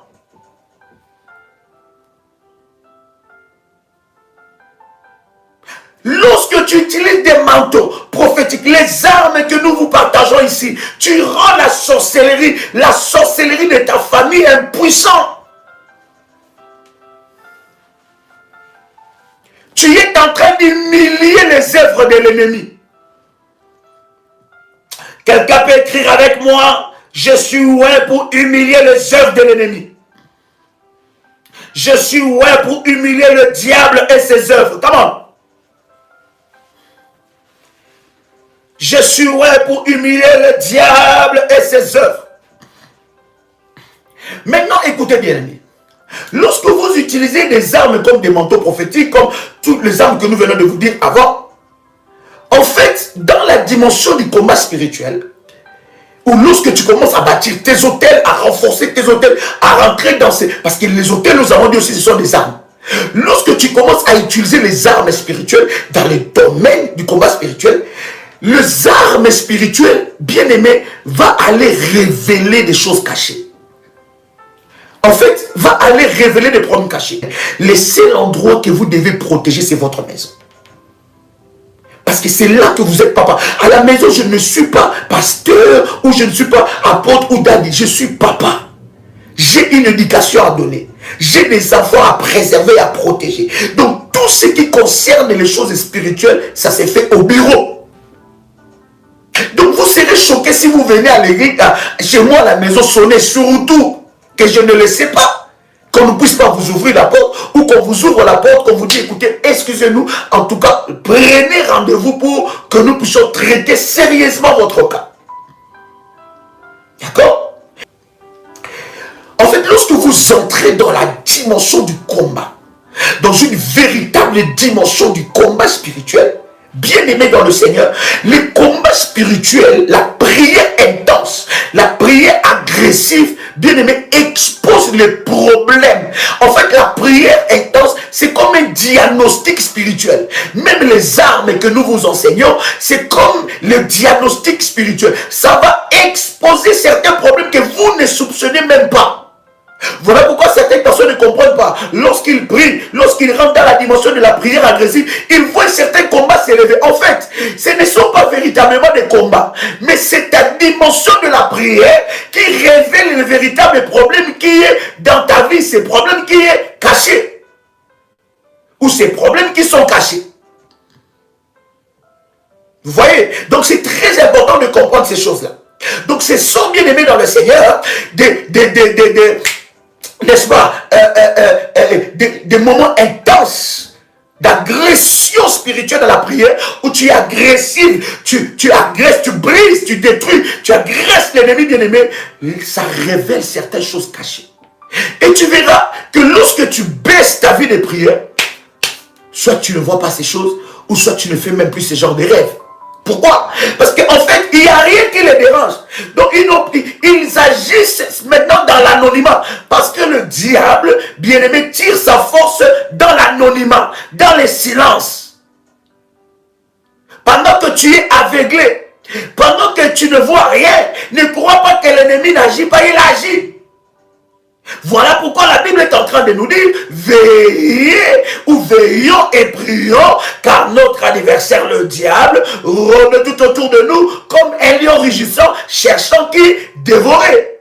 Lorsque tu utilises des manteaux prophétiques, les armes que nous vous partageons ici, tu rends la sorcellerie de ta famille impuissante. Tu es en train d'humilier les œuvres de l'ennemi. Quelqu'un peut écrire avec moi, je suis oué pour humilier les œuvres de l'ennemi. Je suis oué pour humilier le diable et ses œuvres. Comment? Je suis oué pour humilier le diable et ses œuvres. Maintenant, écoutez bien, amis. Lorsque vous utilisez des armes comme des manteaux prophétiques, comme toutes les armes que nous venons de vous dire avant, en fait, dans la dimension du combat spirituel, ou lorsque tu commences à bâtir tes hôtels, à renforcer tes hôtels, à rentrer dans ces... Parce que les hôtels, nous avons dit aussi, ce sont des armes. Lorsque tu commences à utiliser les armes spirituelles dans les domaines du combat spirituel, les armes spirituelles, bien aimées, va aller révéler des choses cachées. En fait, va aller révéler des problèmes cachés. Le seul endroit que vous devez protéger, c'est votre maison. Parce que c'est là que vous êtes papa. À la maison, je ne suis pas pasteur, ou je ne suis pas apôtre ou daddy. Je suis papa. J'ai une éducation à donner. J'ai des enfants à préserver, à protéger. Donc, tout ce qui concerne les choses spirituelles, ça s'est fait au bureau. Donc, vous serez choqués si vous venez à l'église, chez moi à la maison, sonner surtout que je ne le sais pas, qu'on ne puisse pas vous ouvrir la porte, ou qu'on vous ouvre la porte, qu'on vous dit, écoutez, excusez-nous, en tout cas, prenez rendez-vous pour que nous puissions traiter sérieusement votre cas. D'accord? En fait, lorsque vous entrez dans la dimension du combat, dans une véritable dimension du combat spirituel, bien aimé dans le Seigneur, les combats spirituels, la prière intense, la prière agressive, bien aimé, expose les problèmes. En fait, la prière intense, c'est comme un diagnostic spirituel. Même les armes que nous vous enseignons, c'est comme le diagnostic spirituel. Ça va exposer certains problèmes que vous ne soupçonnez même pas. Voilà pourquoi certaines personnes ne comprennent pas. Lorsqu'ils prient, lorsqu'ils rentrent dans la dimension de la prière agressive, ils voient certains combats s'élever. En fait, ce ne sont pas véritablement des combats, mais c'est ta dimension de la prière qui révèle le véritable problème qui est dans ta vie, ces problèmes qui est caché, ou ces problèmes qui sont cachés. Vous voyez? Donc c'est très important de comprendre ces choses-là. Donc ce sont bien aimés dans le Seigneur n'est-ce pas, des moments intenses d'agression spirituelle dans la prière, où tu es agressif, tu agresses, tu brises, tu détruis, tu agresses l'ennemi bien-aimé. Ça révèle certaines choses cachées. Et tu verras que lorsque tu baisses ta vie de prière, soit tu ne vois pas ces choses, ou soit tu ne fais même plus ce genre de rêves. Pourquoi? Parce qu'en fait, il n'y a rien qui les dérange. Donc, ils agissent maintenant dans l'anonymat. Parce que le diable, bien-aimé, tire sa force dans l'anonymat, dans le silence. Pendant que tu es aveuglé, pendant que tu ne vois rien, ne crois pas que l'ennemi n'agit pas, il agit. Voilà pourquoi la Bible est en train de nous dire, veillez ou veillons et prions, car notre adversaire, le diable, rôde tout autour de nous comme un lion rugissant, cherchant qui dévorer.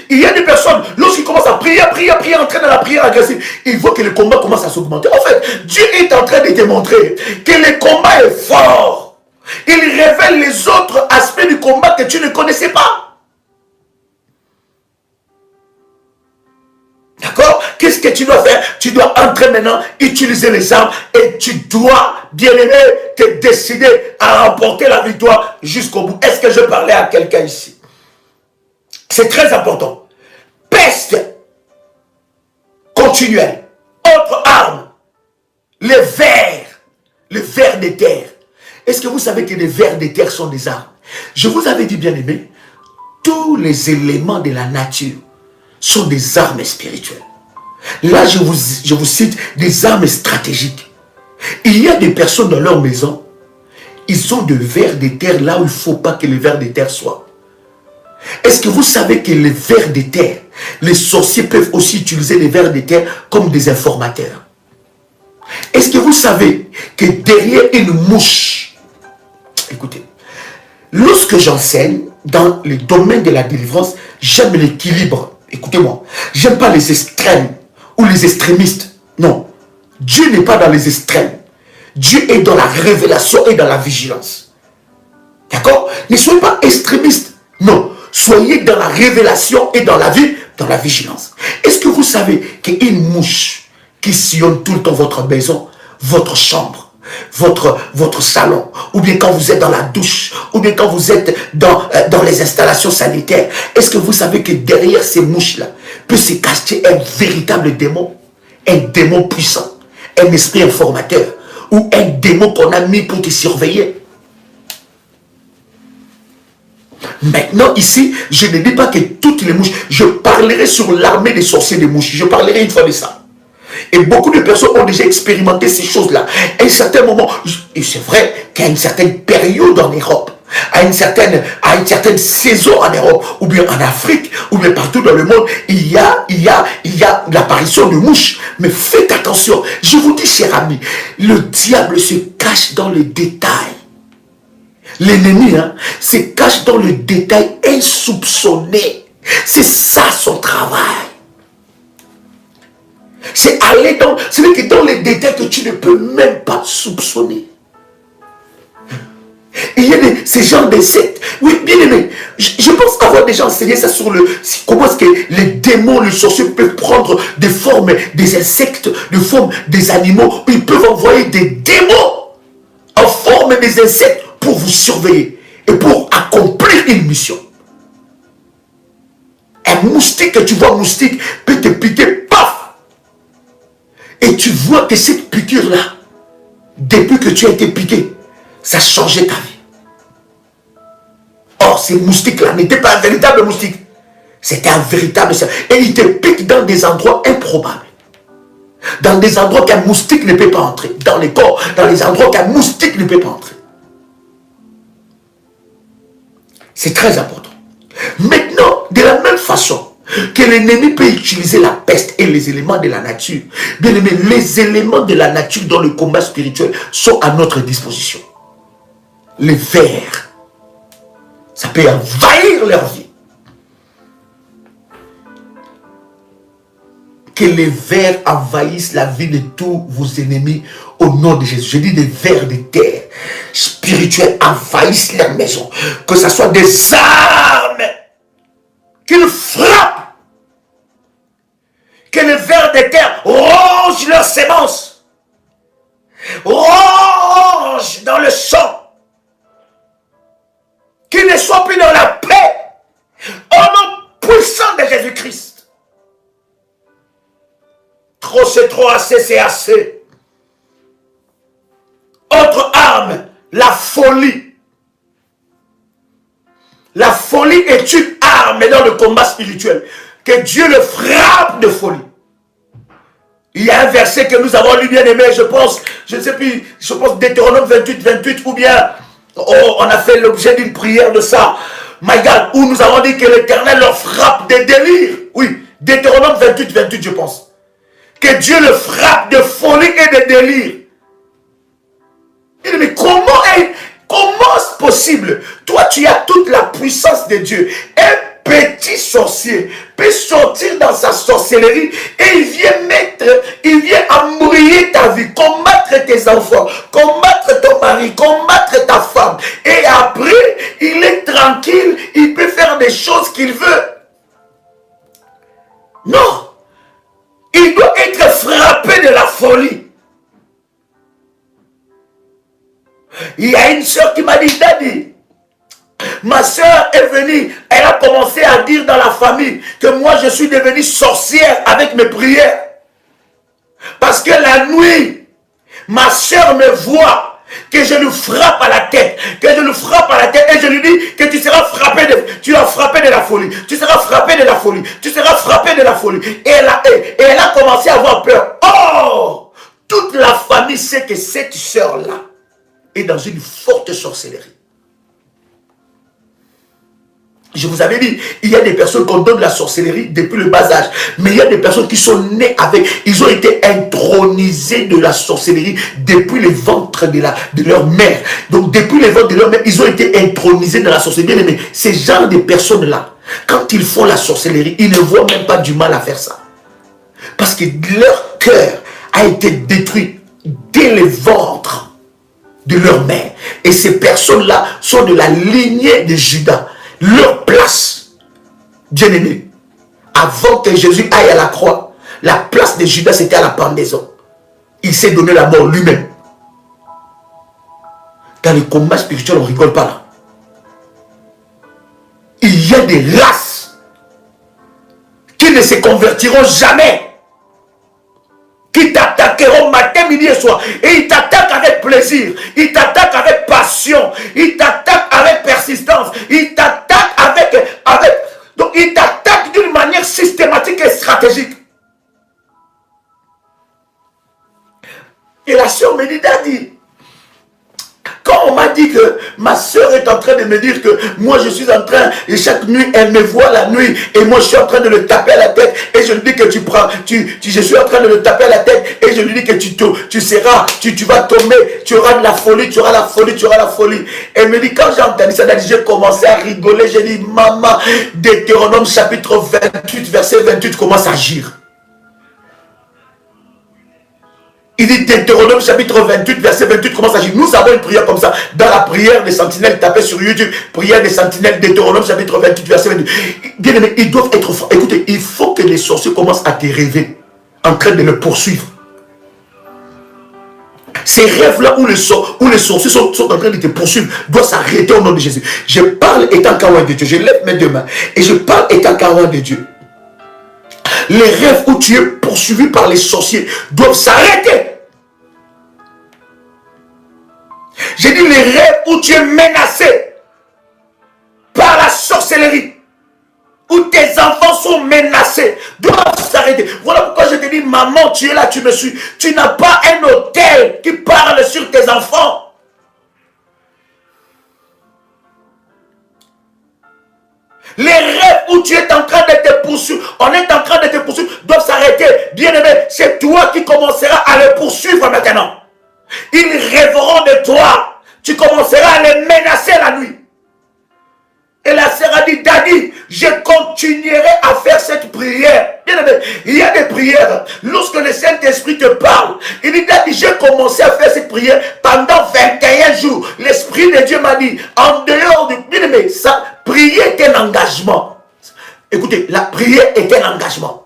Il y a des personnes, lorsqu'ils commencent à prier, entrer dans la prière agressive, ils voient que le combat commence à s'augmenter. En fait, Dieu est en train de te montrer que le combat est fort. Il révèle les autres aspects du combat que tu ne connaissais pas. D'accord? Qu'est-ce que tu dois faire? Tu dois entrer maintenant, utiliser les armes et tu dois, bien aimé, te décider à remporter la victoire jusqu'au bout. Est-ce que je parlais à quelqu'un ici? C'est très important. Peste continuelle. Autre arme. Les vers de terre. Est-ce que vous savez que les vers de terre sont des armes? Je vous avais dit, bien aimé, tous les éléments de la nature sont des armes spirituelles. Là, je vous cite des armes stratégiques. Il y a des personnes dans leur maison, ils ont des vers de terre là où il ne faut pas que les vers de terre soient. Est-ce que vous savez que les vers de terre, les sorciers peuvent aussi utiliser les vers de terre comme des informateurs? Est-ce que vous savez que derrière une mouche, écoutez, lorsque j'enseigne dans le domaine de la délivrance, j'aime l'équilibre. Écoutez-moi, j'aime pas les extrêmes ou les extrémistes. Non, Dieu n'est pas dans les extrêmes. Dieu est dans la révélation et dans la vigilance. D'accord? Ne soyez pas extrémistes. Non, soyez dans la révélation et dans la vie, dans la vigilance. Est-ce que vous savez qu'une mouche qui sillonne tout le temps votre maison, votre chambre, votre salon, ou bien quand vous êtes dans la douche, ou bien quand vous êtes dans les installations sanitaires, est-ce que vous savez que derrière ces mouches-là peut se cacher un véritable démon, un démon puissant, un esprit informateur, ou un démon qu'on a mis pour te surveiller? Maintenant ici, je ne dis pas que toutes les mouches, je parlerai sur l'armée des sorciers des mouches, je parlerai une fois de ça. Et beaucoup de personnes ont déjà expérimenté ces choses-là. À un certain moment, et c'est vrai qu'à une certaine période en Europe, à une certaine saison en Europe, ou bien en Afrique, ou bien partout dans le monde, il y a l'apparition de mouches. Mais faites attention, je vous dis, chers amis, le diable se cache dans les détails. L'ennemi se cache dans le détail insoupçonné. C'est ça son travail. C'est aller dans, c'est vrai que dans les détails que tu ne peux même pas soupçonner. Il y a ces genres de sectes. Oui, bien aimé, je pense avoir déjà enseigné ça sur comment est-ce que les démons, les sorciers peuvent prendre des formes des insectes, des formes des animaux. Ils peuvent envoyer des démons en forme des insectes pour vous surveiller et pour accomplir une mission. Un moustique, que tu vois moustique, peut te piquer, paf! Et tu vois que cette piqûre-là, depuis que tu as été piqué, ça a changé ta vie. Or, ces moustiques-là n'étaient pas un véritable moustique. C'était un véritable... Et il te pique dans des endroits improbables. Dans des endroits qu'un moustique ne peut pas entrer. Dans les corps, dans les endroits qu'un moustique ne peut pas entrer. C'est très important. Maintenant, de la même façon que l'ennemi peut utiliser la peste et les éléments de la nature, bien aimé, les éléments de la nature dans le combat spirituel sont à notre disposition. Les vers, ça peut envahir leur vie. Que les vers envahissent la vie de tous vos ennemis au nom de Jésus. Je dis des vers de terre spirituels envahissent leur maison. Que ce soit des armes qu'ils frappent. Que les vers de terre rongent leurs semences. Rongent dans le sang. Qu'ils ne soient plus dans la paix. Au nom puissant de Jésus-Christ. Trop c'est trop, assez c'est assez. Autre arme, la folie. La folie est une arme dans le combat spirituel. Que Dieu le frappe de folie. Il y a un verset que nous avons lu, bien aimé, je pense, je ne sais plus, je pense Deutéronome 28, ou bien, on a fait l'objet d'une prière de ça. My God, où nous avons dit que l'Éternel leur frappe de délire. Oui, Deutéronome 28, je pense. Que Dieu le frappe de folie et de délire. Mais comment est-ce possible? Toi, tu as toute la puissance de Dieu. Un petit sorcier peut sortir dans sa sorcellerie et il vient embrouiller ta vie, combattre tes enfants, combattre ton mari, combattre ta femme. Et après, il est tranquille, il peut faire des choses qu'il veut. Non. Il doit être frappé de la folie. Il y a une soeur qui m'a dit, Daddy, ma soeur est venue, elle a commencé à dire dans la famille que moi je suis devenue sorcière avec mes prières. Parce que la nuit, ma soeur me voit, que je lui frappe à la tête, et je lui dis que tu seras frappé de la folie, tu seras frappé de la folie, tu seras frappé de la folie. Et elle a commencé à avoir peur. Oh, toute la famille sait que cette soeur-là est dans une forte sorcellerie. Je vous avais dit, il y a des personnes qu'on donne la sorcellerie depuis le bas âge. Mais il y a des personnes qui sont nées avec, ils ont été intronisés de la sorcellerie depuis le ventre de leur mère. Donc depuis le ventre de leur mère, ils ont été intronisés dans la sorcellerie. Bien aimé, ces genres de personnes-là, quand ils font la sorcellerie, ils ne voient même pas du mal à faire ça. Parce que leur cœur a été détruit dès le ventre de leur mère. Et ces personnes-là sont de la lignée de Judas. Leur place, bien-aimé, avant que Jésus aille à la croix, la place de Judas c'était à la pendaison. Il s'est donné la mort lui-même. Dans le combat spirituel, on ne rigole pas là. Il y a des races qui ne se convertiront jamais, qui t'attaqueront matin, midi et soir. Et ils t'attaquent avec plaisir, ils t'attaquent avec passion, ils t'attaquent avec persistance, ils t'attaquent donc ils t'attaquent d'une manière systématique et stratégique. Et la soeur me dit, Daddy, quand on m'a dit que ma soeur est en train de me dire que moi je suis en train, et chaque nuit elle me voit la nuit, et moi je suis en train de le taper à la tête, et je lui dis que je suis en train de le taper à la tête, et je lui dis que tu vas tomber, tu auras de la folie, tu auras la folie, tu auras la folie. Elle me dit, quand j'ai entendu ça, j'ai commencé à rigoler, j'ai dit, maman, Deutéronome chapitre 28, verset 28 commence à agir. Il dit Deutéronome chapitre 28, verset 28 commence à agir. Nous avons une prière comme ça. Dans la prière des sentinelles, tapez sur YouTube. Prière des sentinelles, Deutéronome chapitre 28, verset 28. Bien aimé, ils doivent être forts. Écoutez, il faut que les sorciers commencent à te rêver, en train de le poursuivre. Ces rêves-là où les sorciers sont en train de te poursuivre doivent s'arrêter au nom de Jésus. Je parle étant Kawan de Dieu. Je lève mes deux mains et je parle étant Kawan de Dieu. Les rêves où tu es poursuivi par les sorciers doivent s'arrêter. J'ai dit les rêves où tu es menacé par la sorcellerie, où tes enfants sont menacés, doivent s'arrêter. Voilà pourquoi je te dis, maman, tu es là, tu me suis. Tu n'as pas un hôtel qui parle sur tes enfants. Les rêves où tu es en train de te poursuivre, on est en train de te poursuivre, doivent s'arrêter. Bien-aimé, c'est toi qui commenceras à les poursuivre maintenant. Ils rêveront de toi. Tu commenceras à les menacer la nuit. Et la sœur a dit, Daddy, je continuerai à faire cette prière. Bien-aimé, il y a des prières. Lorsque le Saint-Esprit te parle, il dit, Daddy, j'ai commencé à faire cette prière pendant 21 jours. L'Esprit de Dieu m'a dit, en dehors du... Bien-aimé, ça, prier est un engagement. Écoutez, la prière est un engagement.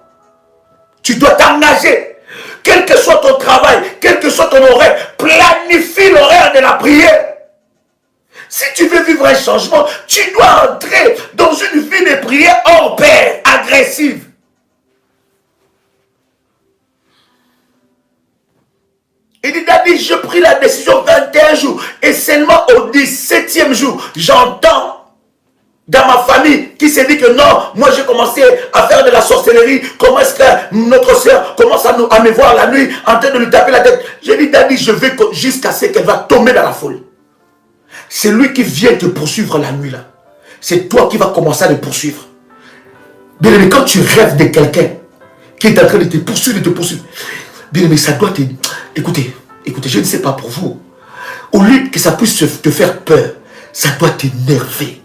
Tu dois t'engager. Quel que soit ton travail, quel que soit ton horaire, planifie l'horaire de la prière. Si tu veux vivre un changement, tu dois entrer dans une vie de prière hors pair, agressive. Il dit, Daddy, je pris la décision 21 jours. Et seulement au 17e jour, j'entends dans ma famille qui s'est dit que non, moi j'ai commencé à faire de la sorcellerie. Comment est-ce que notre soeur commence à me voir la nuit en train de lui taper la tête? J'ai dit, Daddy, je vais jusqu'à ce qu'elle va tomber dans la folie. C'est lui qui vient te poursuivre la nuit là. C'est toi qui vas commencer à le poursuivre. Bien aimé, quand tu rêves de quelqu'un qui est en train de te poursuivre, bien aimé, ça doit te... Écoutez, je ne sais pas pour vous. Au lieu que ça puisse te faire peur, ça doit t'énerver.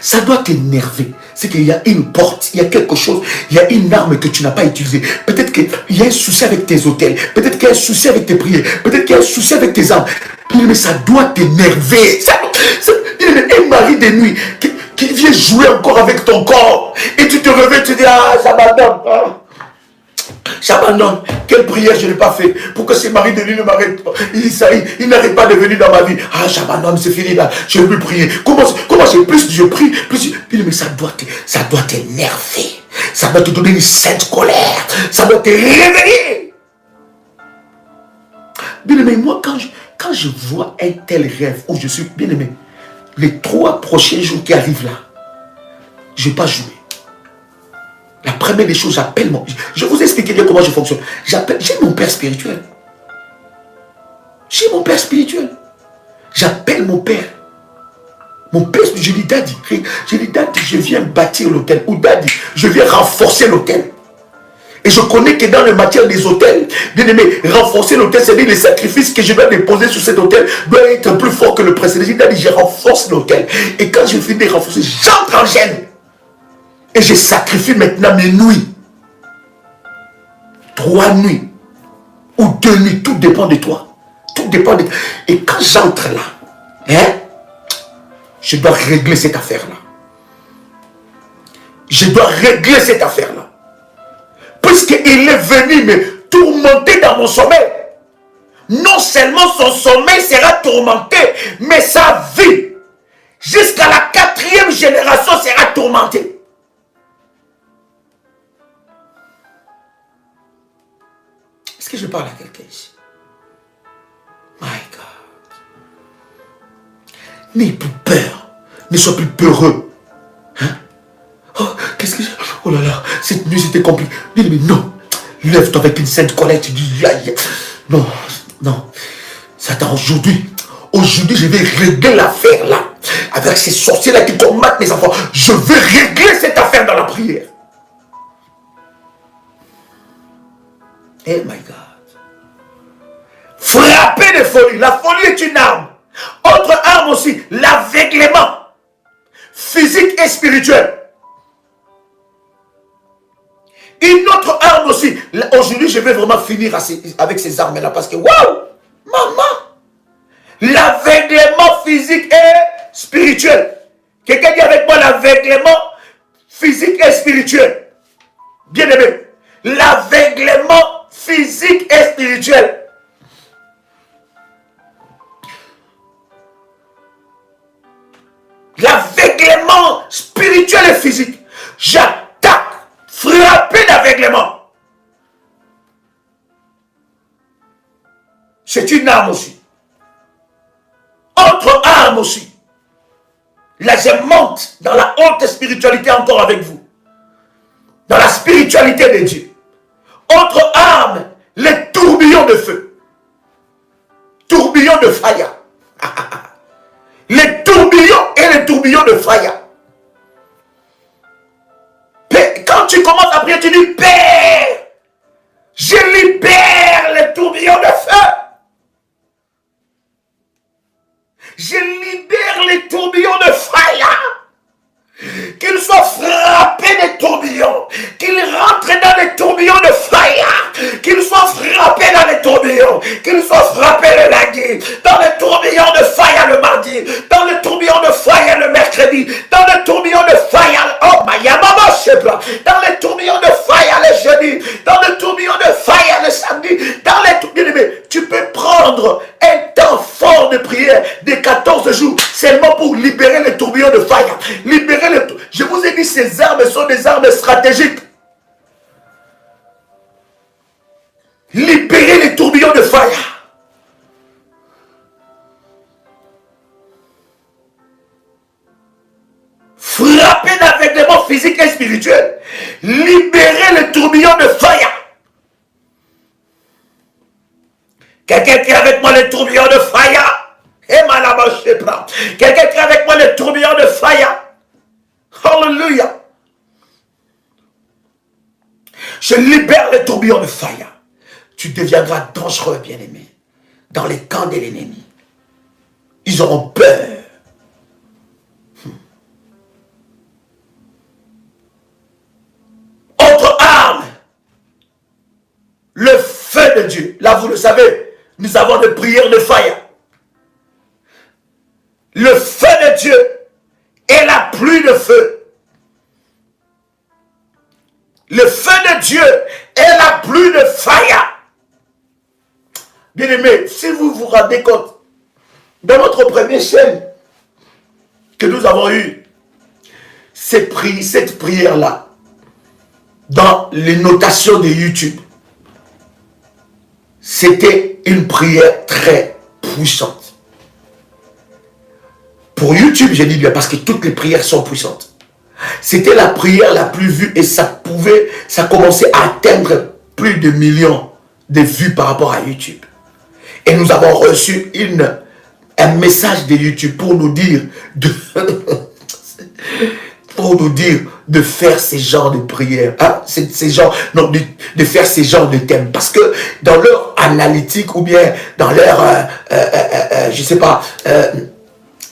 Ça doit t'énerver. C'est qu'il y a une porte, il y a quelque chose, il y a une arme que tu n'as pas utilisée. Peut-être qu'il y a un souci avec tes hôtels. Peut-être qu'il y a un souci avec tes prières. Peut-être qu'il y a un souci avec tes armes. Mais ça doit t'énerver. Un mari de nuit qui vient jouer encore avec ton corps. Et tu te réveilles, tu dis, ah, j'abandonne. Ah. J'abandonne. Quelle prière je n'ai pas fait pour que ce mari de nuit ne m'arrête pas. Il n'arrête pas de venir dans ma vie. Ah, j'abandonne, c'est fini là. Je ne veux plus prier. Comment plus je prie, plus mais ça doit t'énerver. Ça doit te donner une sainte colère. Ça doit te réveiller. Bien aimé, moi, quand je vois un tel rêve où je suis bien aimé, les 3 prochains jours qui arrivent là, je ne vais pas jouer. La première des choses, j'appelle mon... Je vous explique bien comment je fonctionne. J'ai mon père spirituel. J'ai mon père spirituel. J'appelle mon père. Mon père, je dis, Daddy, je viens bâtir l'hôtel. Ou Daddy, je viens renforcer l'hôtel. Et je connais que dans le matière des hôtels, bien aimé, renforcer l'hôtel, c'est-à-dire les sacrifices que je dois déposer sur cet hôtel doivent être plus forts que le précédent. Je dis, Daddy, je renforce l'hôtel. Et quand je finis de renforcer, j'entre en gêne. Et je sacrifie maintenant mes nuits. 3 nuits. Ou 2 nuits. Tout dépend de toi. Tout dépend de toi. Et quand j'entre là, je dois régler cette affaire-là. Je dois régler cette affaire-là. Puisqu'il est venu me tourmenter dans mon sommeil. Non seulement son sommeil sera tourmenté, mais sa vie, jusqu'à la 4e génération, sera tourmentée. Est-ce que je parle à quelqu'un ici? My God. N'aie plus peur. Ne sois plus peureux. Hein? Oh, qu'est-ce que je... Oh là là, cette nuit c'était compliqué. Mais non. Lève-toi avec une sainte colère. Tu dis, aïe. Non, non. Satan, aujourd'hui, je vais régler l'affaire là. Avec ces sorciers là qui combattent mes enfants. Je vais régler cette affaire dans la prière. Oh my God. Frapper de folie. La folie est une arme. Autre arme aussi, l'aveuglement. Physique et spirituel. Une autre arme aussi. Aujourd'hui, je vais vraiment finir avec ces armes-là. Parce que, waouh, maman. L'aveuglement physique et spirituel. Quelqu'un dit avec moi l'aveuglement physique et spirituel. Bien aimé. L'aveuglement physique et spirituelle. L'aveuglement spirituel et physique. J'attaque, frapper d'aveuglement. C'est une arme aussi. Autre arme aussi. Là, je monte dans la haute spiritualité encore avec vous. Dans la spiritualité de Dieu. Autre arme, les tourbillons de feu. Tourbillons de fire. Les tourbillons et les tourbillons de fire. Quand tu commences à prier, tu dis, Père, je libère les tourbillons de feu. Je libère les tourbillons de fire. Qu'ils soient frappés des tourbillons. Qu'ils rentrent dans les tourbillons de fire. Qu'ils soient frappés dans les tourbillons. Qu'ils soient frappés le lundi. Dans les tourbillons de fire le mardi. Dans les tourbillons de fire le mercredi. Dans les tourbillons de fire. Oh, ma yamama, je sais pas. Dans les tourbillons de fire le jeudi. Dans les tourbillons de fire le samedi. Dans les tourbillons. Tu peux prendre un temps fort de prière de 14 jours. Seulement pour libérer les tourbillons de fire. Libérer les... Je vous ai dit, ces armes sont des armes stratégiques. Libérer les tourbillons de fire. Frapper d'aveuglement physique et spirituel. Libérer les tourbillons de fire. Quelqu'un qui est avec moi les tourbillons de fire. Et malama, je sais pas. Quelqu'un qui est avec moi les tourbillons de fire. Alléluia. Je libère les tourbillons de fire. Tu deviendras dangereux, bien-aimé. Dans les camps de l'ennemi. Ils auront peur. Autre arme. Le feu de Dieu. Là, vous le savez, nous avons des prières de fire. Le feu de Dieu et la pluie de feu. Le feu de Dieu et la pluie de fire. Bien-aimés, si vous vous rendez compte, dans notre première chaîne que nous avons eue, cette prière-là, dans les notations de YouTube, c'était une prière très puissante. Pour YouTube, j'ai dit bien, parce que toutes les prières sont puissantes. C'était la prière la plus vue et ça commençait à atteindre plus de millions de vues par rapport à YouTube. Et nous avons reçu un message de YouTube pour nous dire de faire ces genres de prières, hein? De faire ces genres de thèmes. Parce que dans leur analytique ou bien dans leur, je sais pas,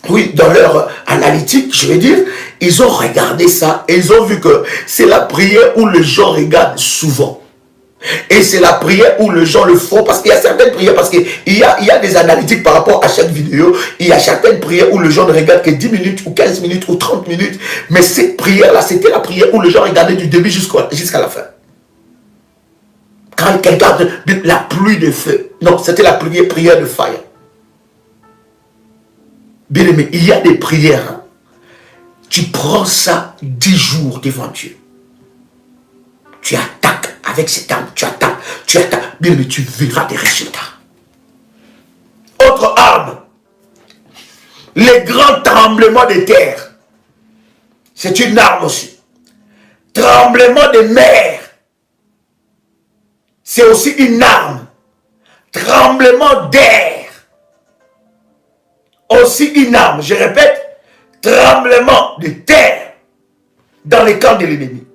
oui, dans leur analytique, je vais dire, ils ont regardé ça et ils ont vu que c'est la prière où les gens regardent souvent. Et c'est la prière où les gens le font parce qu'il y a certaines prières, parce qu'il y a des analytiques par rapport à chaque vidéo. Il y a certaines prières où les gens ne regardent que 10 minutes ou 15 minutes ou 30 minutes. Mais cette prière-là, c'était la prière où les gens regardaient du début jusqu'à la fin. Quand quelqu'un dit la pluie de feu, non, c'était la prière de fire. Bien aimé, il y a des prières. Hein. Tu prends ça 10 jours devant Dieu. Tu attaques avec cette arme. Tu attaques. Bien aimé, tu verras des résultats. Autre arme. Les grands tremblements de terre. C'est une arme aussi. Tremblement de mer. C'est aussi une arme. Tremblement d'air. Aussi une arme, je répète, tremblement de terre dans les camps de l'ennemi.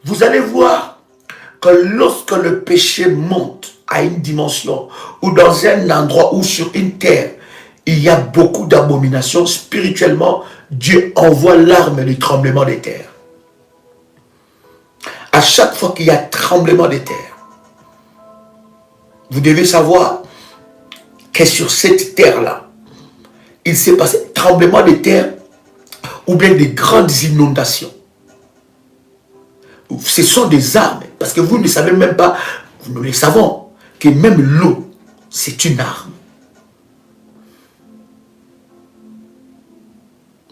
Vous allez voir que lorsque le péché monte à une dimension ou dans un endroit ou sur une terre, il y a beaucoup d'abominations, spirituellement, Dieu envoie l'arme du tremblement de terre. À chaque fois qu'il y a tremblement de terre, vous devez savoir que sur cette terre-là, il s'est passé tremblement de terre ou bien des grandes inondations. Ce sont des armes Parce que vous ne savez même pas, nous le savons, que même l'eau, c'est une arme.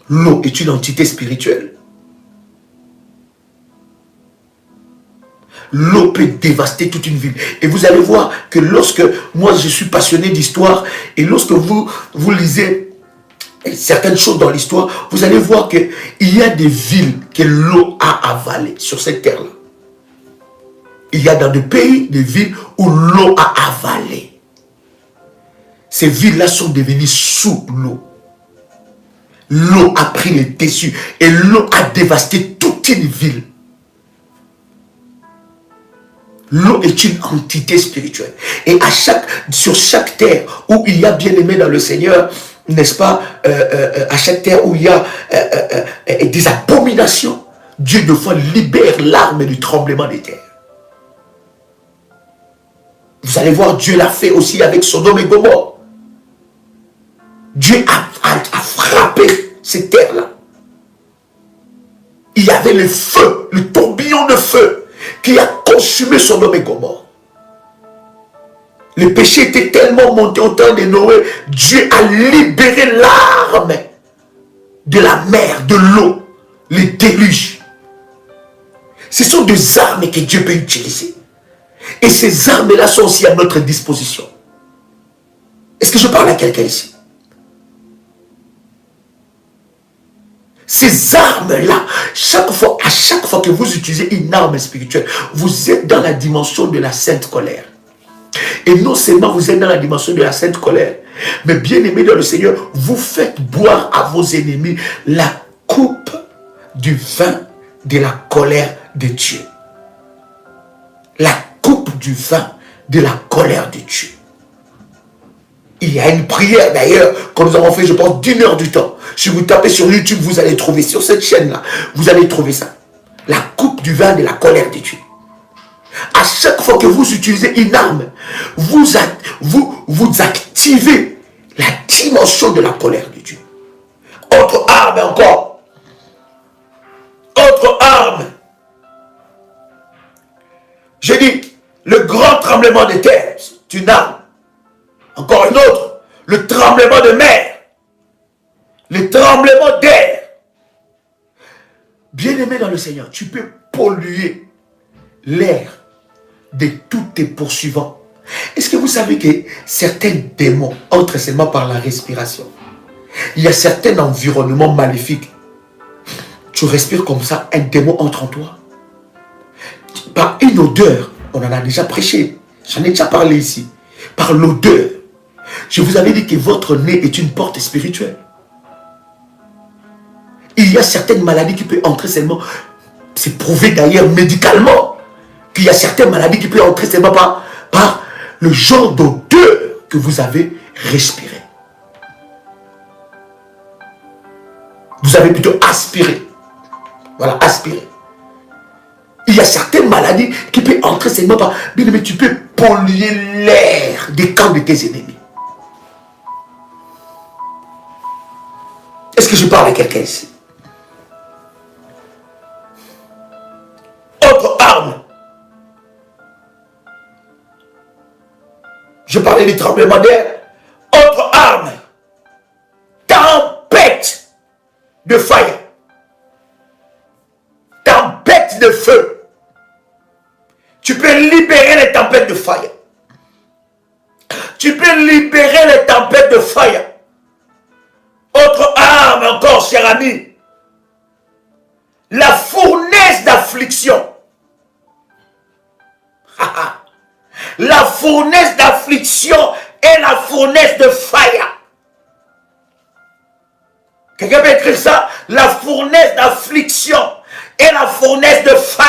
L'eau est une entité spirituelle. L'eau peut dévaster toute une ville. Et vous allez voir que lorsque, moi je suis passionné d'histoire, et lorsque vous lisez certaines choses dans l'histoire, vous allez voir qu'il y a des villes que l'eau a avalées sur cette terre-là. Il y a dans des pays, des villes où l'eau a avalé. Ces villes-là sont devenues sous l'eau. L'eau a pris le dessus et l'eau a dévasté toute une ville. L'eau est une entité spirituelle. Et sur chaque terre où il y a bien-aimé dans le Seigneur, n'est-ce pas, à chaque terre où il y a des abominations, Dieu de fois libère l'arme du tremblement des terres. Vous allez voir, Dieu l'a fait aussi avec Sodome et Gomorrhe. Dieu a frappé ces terres-là. Il y avait le feu, le tourbillon de feu qui a consumé Sodome et Gomorrhe. Le péché était tellement monté au temps de Noé, Dieu a libéré l'arme de la mer, de l'eau, les déluges. Ce sont des armes que Dieu peut utiliser. Et ces armes-là sont aussi à notre disposition. Est-ce que je parle à quelqu'un ici? Ces armes-là, à chaque fois que vous utilisez une arme spirituelle, vous êtes dans la dimension de la sainte colère. Et non seulement vous êtes dans la dimension de la sainte colère, mais bien aimé dans le Seigneur, vous faites boire à vos ennemis la coupe du vin de la colère de Dieu. La coupe du vin de la colère de Dieu. Il y a une prière d'ailleurs que nous avons fait, je pense, d'1 heure du temps. Si vous tapez sur YouTube, vous allez trouver, sur cette chaîne-là, vous allez trouver ça. La coupe du vin de la colère de Dieu. À chaque fois que vous utilisez une arme, vous activez la dimension de la colère de Dieu. Autre arme encore. Autre arme. J'ai dit, le grand tremblement de terre, c'est une arme. Encore une autre, le tremblement de mer, le tremblement d'air. Bien-aimé dans le Seigneur, tu peux polluer l'air de tous tes poursuivants. Est-ce que vous savez que certains démons entrent seulement par la respiration? Il y a certains environnements maléfiques. Tu respires comme ça, un démon entre en toi. Par une odeur, on en a déjà prêché, j'en ai déjà parlé ici. Par l'odeur. Je vous avais dit que votre nez est une porte spirituelle. Il y a certaines maladies qui peuvent entrer seulement, c'est prouvé d'ailleurs médicalement, qu'il y a certaines maladies qui peuvent entrer seulement par le genre d'odeur que vous avez respiré. Vous avez plutôt aspiré. Voilà, aspiré. Il y a certaines maladies qui peuvent entrer seulement par... Mais tu peux polluer l'air des camps de tes ennemis. Est-ce que je parle à quelqu'un ici? Autre arme. Je parlais du tremblement d'air. Autre arme. Tempête de feu. Tempête de feu. Tu peux libérer les tempêtes de feu. Tu peux libérer les tempêtes de feu. Autre arme encore, cher ami. La fournaise d'affliction. La fournaise d'affliction et la fournaise de feu. Quelqu'un peut écrire ça? La fournaise d'affliction et la fournaise de feu.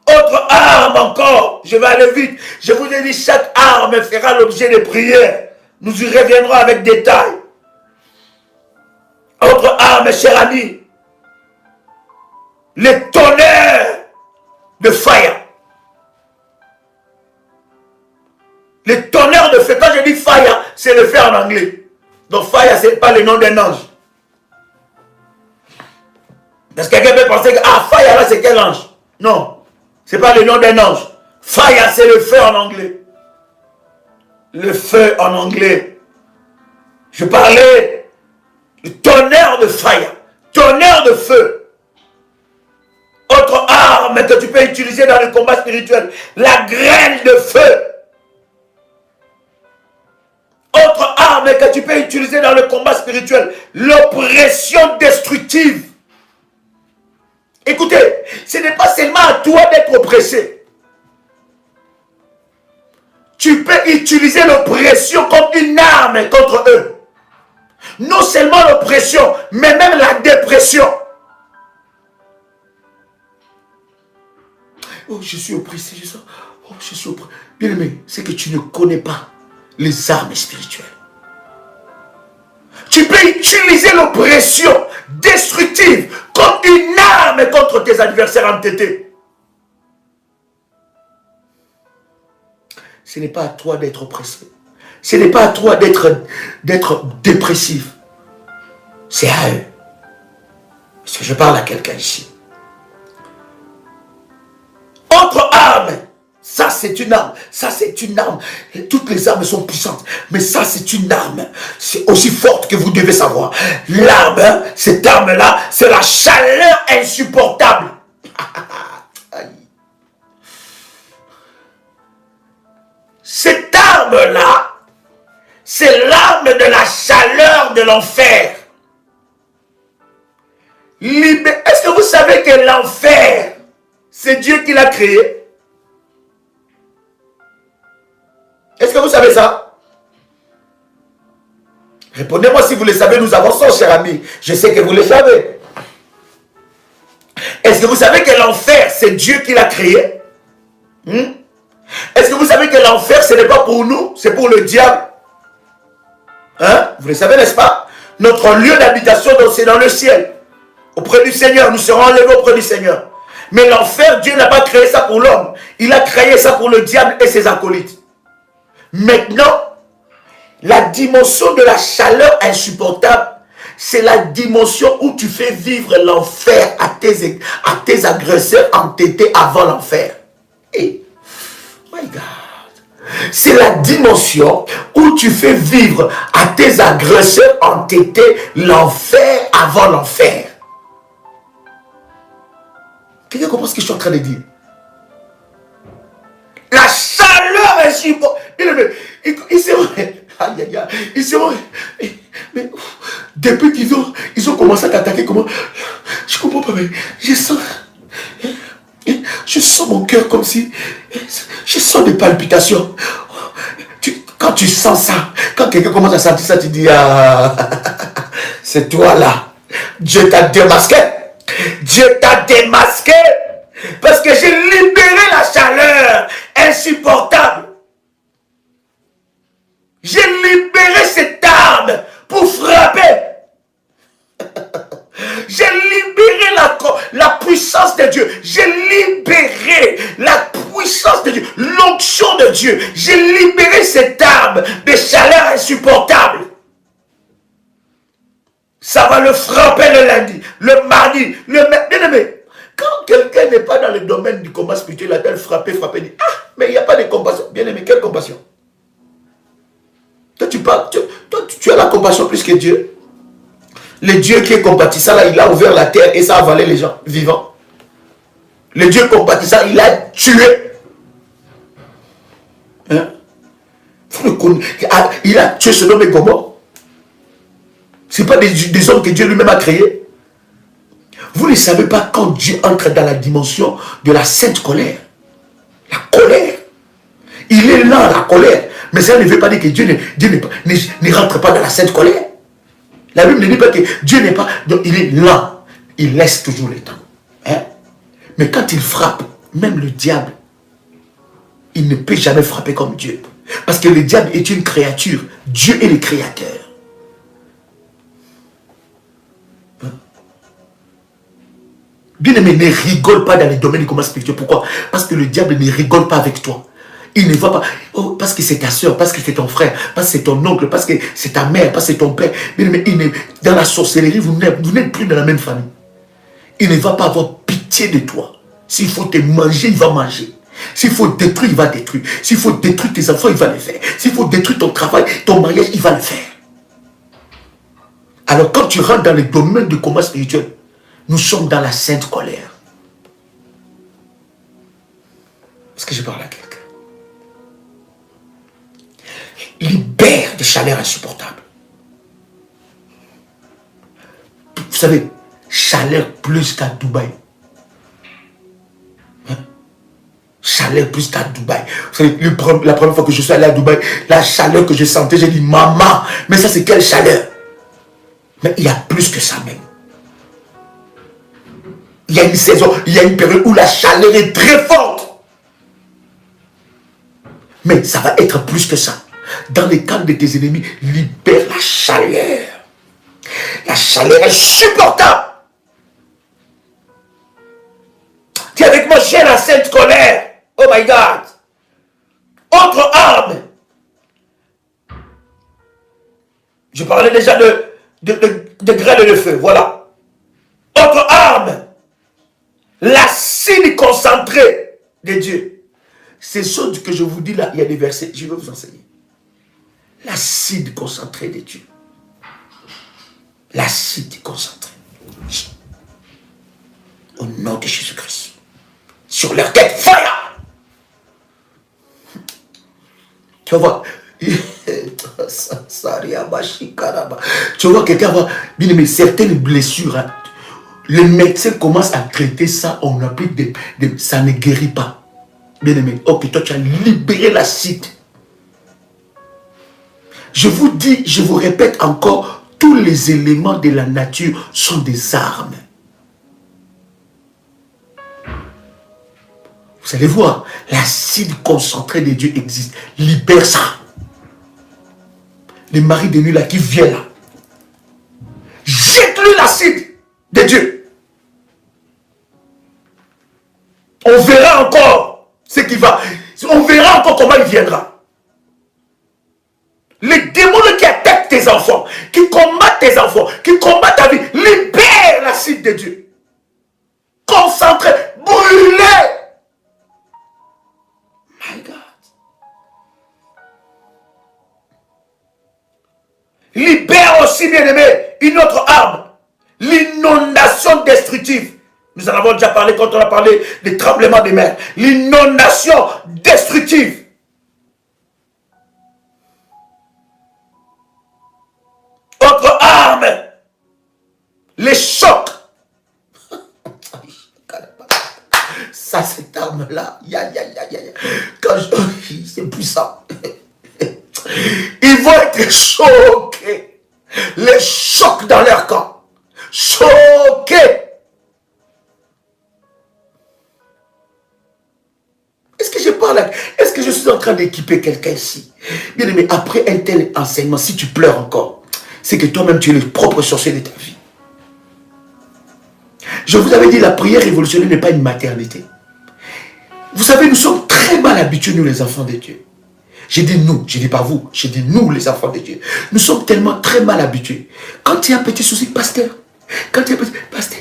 Autre arme encore. Je vais aller vite. Je vous ai dit, chaque arme fera l'objet de prières. Nous y reviendrons avec détail. Autre arme, cher ami. Le tonnerre de feu. Le tonnerre de feu. Quand je dis fire, c'est le feu en anglais. Donc fire, ce n'est pas le nom d'un ange. Parce que quelqu'un peut penser que fire là, c'est quel ange? Non, ce n'est pas le nom d'un ange. Fire, c'est le feu en anglais. Le feu en anglais. Je parlais du tonnerre de fire. Tonnerre de feu. Autre arme que tu peux utiliser dans le combat spirituel. La graine de feu. Autre arme que tu peux utiliser dans le combat spirituel. L'oppression destructive. Écoutez, ce n'est pas seulement à toi d'être oppressé. Tu peux utiliser l'oppression comme une arme contre eux. Non seulement l'oppression, mais même la dépression. Oh, je suis oppressé, je sens. Oh, je suis oppressé. Bien aimé, c'est que tu ne connais pas les armes spirituelles. Tu peux utiliser l'oppression destructive comme une arme contre tes adversaires entêtés. Ce n'est pas à toi d'être oppressé. Ce n'est pas à toi d'être dépressif. C'est à eux. Parce que je parle à quelqu'un ici. Autre arme. Ça, c'est une arme. Ça, c'est une arme. Et toutes les armes sont puissantes. Mais ça, c'est une arme. C'est aussi forte que vous devez savoir. L'arme, cette arme-là, c'est la chaleur insupportable. Cette arme-là, c'est l'arme de la chaleur de l'enfer. Est-ce que vous savez que l'enfer, c'est Dieu qui l'a créé? Est-ce que vous savez ça? Répondez-moi si vous le savez, nous avançons, cher ami. Je sais que vous le savez. Est-ce que vous savez que l'enfer, c'est Dieu qui l'a créé? Est-ce que vous savez que l'enfer, ce n'est pas pour nous, c'est pour le diable? Hein? Vous le savez, n'est-ce pas? Notre lieu d'habitation, c'est dans le ciel. Auprès du Seigneur, nous serons enlevés auprès du Seigneur. Mais l'enfer, Dieu n'a pas créé ça pour l'homme. Il a créé ça pour le diable et ses acolytes. Maintenant, la dimension de la chaleur insupportable, c'est la dimension où tu fais vivre l'enfer à tes agresseurs entêtés avant l'enfer. Et, my God, c'est la dimension où tu fais vivre à tes agresseurs entêtés l'enfer avant l'enfer. Quelqu'un comprend ce que je suis en train de dire? La chaleur insupportable. Il s'est vrai. Aïe, aïe, aïe. Il s'est vrai. Mais depuis qu'ils ont commencé à t'attaquer, comment? Je comprends pas, mais je sens mon cœur comme si... Je sens des palpitations. Quand tu sens ça, quand quelqu'un commence à sentir ça, tu dis, ah, c'est toi là. Dieu t'a démasqué. Dieu t'a démasqué. Parce que j'ai libéré la chaleur insupportable. J'ai libéré cette arme pour frapper. J'ai libéré la puissance de Dieu. J'ai libéré la puissance de Dieu. L'onction de Dieu. J'ai libéré cette arme de chaleur insupportable. Ça va le frapper le lundi, le mardi, le mercredi. Quand quelqu'un n'est pas dans le domaine du combat spirituel, il appelle frapper, dit, ah, mais il n'y a pas de compassion. Bien aimé, quelle compassion? Toi, tu as la compassion plus que Dieu. Le Dieu qui est compatissant, là, il a ouvert la terre et ça a avalé les gens vivants. Le Dieu compatissant, il a tué. Hein? Il a tué ce homme et Gomorrhe. Ce n'est pas des hommes que Dieu lui-même a créés. Vous ne savez pas quand Dieu entre dans la dimension de la sainte colère. La colère. Il est là, la colère. Mais ça ne veut pas dire que Dieu ne rentre pas dans la sainte colère. La Bible ne dit pas que Dieu n'est pas... Donc il est là. Il laisse toujours le temps. Hein? Mais quand il frappe, même le diable, il ne peut jamais frapper comme Dieu. Parce que le diable est une créature. Dieu est le créateur. Bien-aimé, ne rigole pas dans les domaines du combat spirituel. Pourquoi? Parce que le diable ne rigole pas avec toi. Il ne va pas, oh, parce que c'est ta soeur, parce que c'est ton frère, parce que c'est ton oncle, parce que c'est ta mère, parce que c'est ton père. Mais dans la sorcellerie, vous n'êtes plus dans la même famille. Il ne va pas avoir pitié de toi. S'il faut te manger, il va manger. S'il faut détruire, il va détruire. S'il faut détruire tes enfants, il va le faire. S'il faut détruire ton travail, ton mariage, il va le faire. Alors quand tu rentres dans le domaine du combat spirituel, nous sommes dans la sainte colère. Est-ce que je parle à quelqu'un? Libère des chaleurs insupportables. Vous savez, chaleur plus qu'à Dubaï. Chaleur plus qu'à Dubaï. Vous savez, la première fois que je suis allé à Dubaï, la chaleur que je sentais, j'ai dit, maman, mais ça c'est quelle chaleur? Mais il y a plus que ça même. Il y a une saison, il y a une période où la chaleur est très forte. Mais ça va être plus que ça. Dans les camps de tes ennemis, libère la chaleur. La chaleur est insupportable. Dis avec moi, j'ai la sainte colère. Oh my God. Autre arme. Je parlais déjà de grêle de feu. Voilà. Autre arme. L'acide concentré de Dieu. C'est ce que je vous dis là. Il y a des versets. Je vais vous enseigner. L'acide concentré de Dieu. L'acide concentré. Au nom de Jésus-Christ. Sur leur tête, fire! Tu vas voir. Tu vois quelqu'un avoir bien aimé certaines blessures. Hein. Les médecins commencent à traiter ça. On applique ça ne guérit pas. Bien aimé. Ok, toi tu as libéré l'acide. Je vous dis, je vous répète encore, tous les éléments de la nature sont des armes. Vous allez voir, l'acide concentré de Dieu existe. Libère ça. Les maris de nuit là qui viennent là. Jette-lui l'acide de Dieu. On verra encore ce qui va. On verra encore comment il viendra. Les démons qui attaquent tes enfants, qui combattent tes enfants, qui combattent ta vie, libère l'acide de Dieu. Concentré, brûlé. My God. Libère aussi, bien-aimé, une autre arme. L'inondation destructive. Nous en avons déjà parlé quand on a parlé des tremblements de mer. L'inondation destructive. Autre arme. Les chocs. Ça, cette arme-là, c'est puissant. Ils vont être choqués. Les chocs dans leur camp. Choqués. Est-ce que je parle? Est-ce que je suis en train d'équiper quelqu'un ici? Bien aimé, après un tel enseignement, si tu pleures encore, c'est que toi-même tu es le propre sorcier de ta vie. Je vous avais dit, la prière révolutionnaire n'est pas une maternité. Vous savez, nous sommes très mal habitués, nous les enfants de Dieu. J'ai dit nous, je ne dis pas vous, j'ai dit nous les enfants de Dieu. Nous sommes tellement très mal habitués. Quand il y a un petit souci, pasteur, quand il y a un petit pasteur,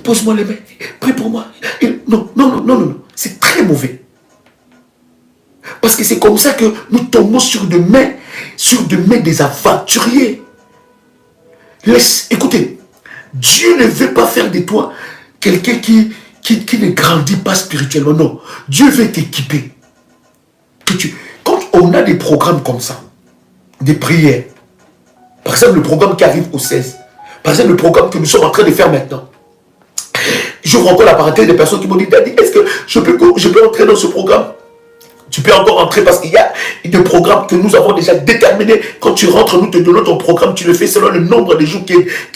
pose-moi les mains, prie pour moi. Non, c'est très mauvais. Parce que c'est comme ça que nous tombons sur des mains des aventuriers. Écoutez, Dieu ne veut pas faire de toi quelqu'un qui ne grandit pas spirituellement. Non, Dieu veut t'équiper. Quand on a des programmes comme ça, des prières, par exemple le programme qui arrive au 16, par exemple le programme que nous sommes en train de faire maintenant, j'ouvre encore la parenthèse des personnes qui m'ont dit, Daddy, est-ce que je peux entrer dans ce programme? Tu peux encore entrer parce qu'il y a des programmes que nous avons déjà déterminés. Quand tu rentres, nous te donnons ton programme, tu le fais selon le nombre de jours qui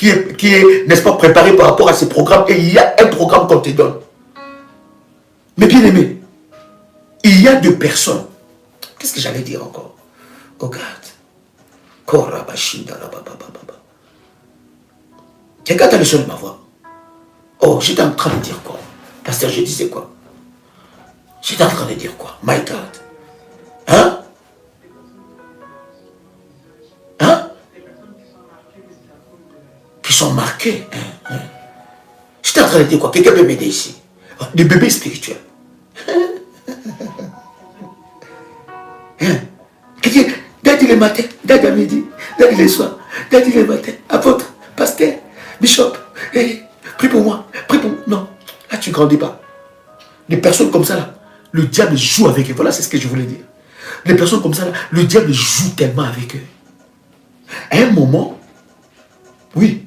est n'est-ce pas, préparé par rapport à ces programmes. Et il y a un programme qu'on te donne. Mais bien aimé, il y a deux personnes. Qu'est-ce que j'allais dire encore? Oh God. Quelqu'un t'a le son de ma voix. Oh, j'étais en train de dire quoi? Pasteur, je disais quoi? J'étais en train de dire quoi? My God. Hein? Qui sont marqués. J'étais en train de dire quoi? Quelqu'un peut m'aider ici? Des bébés spirituels. Dadi le matin, dadi le midi, dadi le soir, dadi le matin, apôtre, pasteur, bishop, prie pour moi, prie pour moi. Non, là tu ne grandis pas. Des personnes comme ça, là, le diable joue avec eux. Voilà, c'est ce que je voulais dire. Des personnes comme ça, là, le diable joue tellement avec eux. À un moment, oui,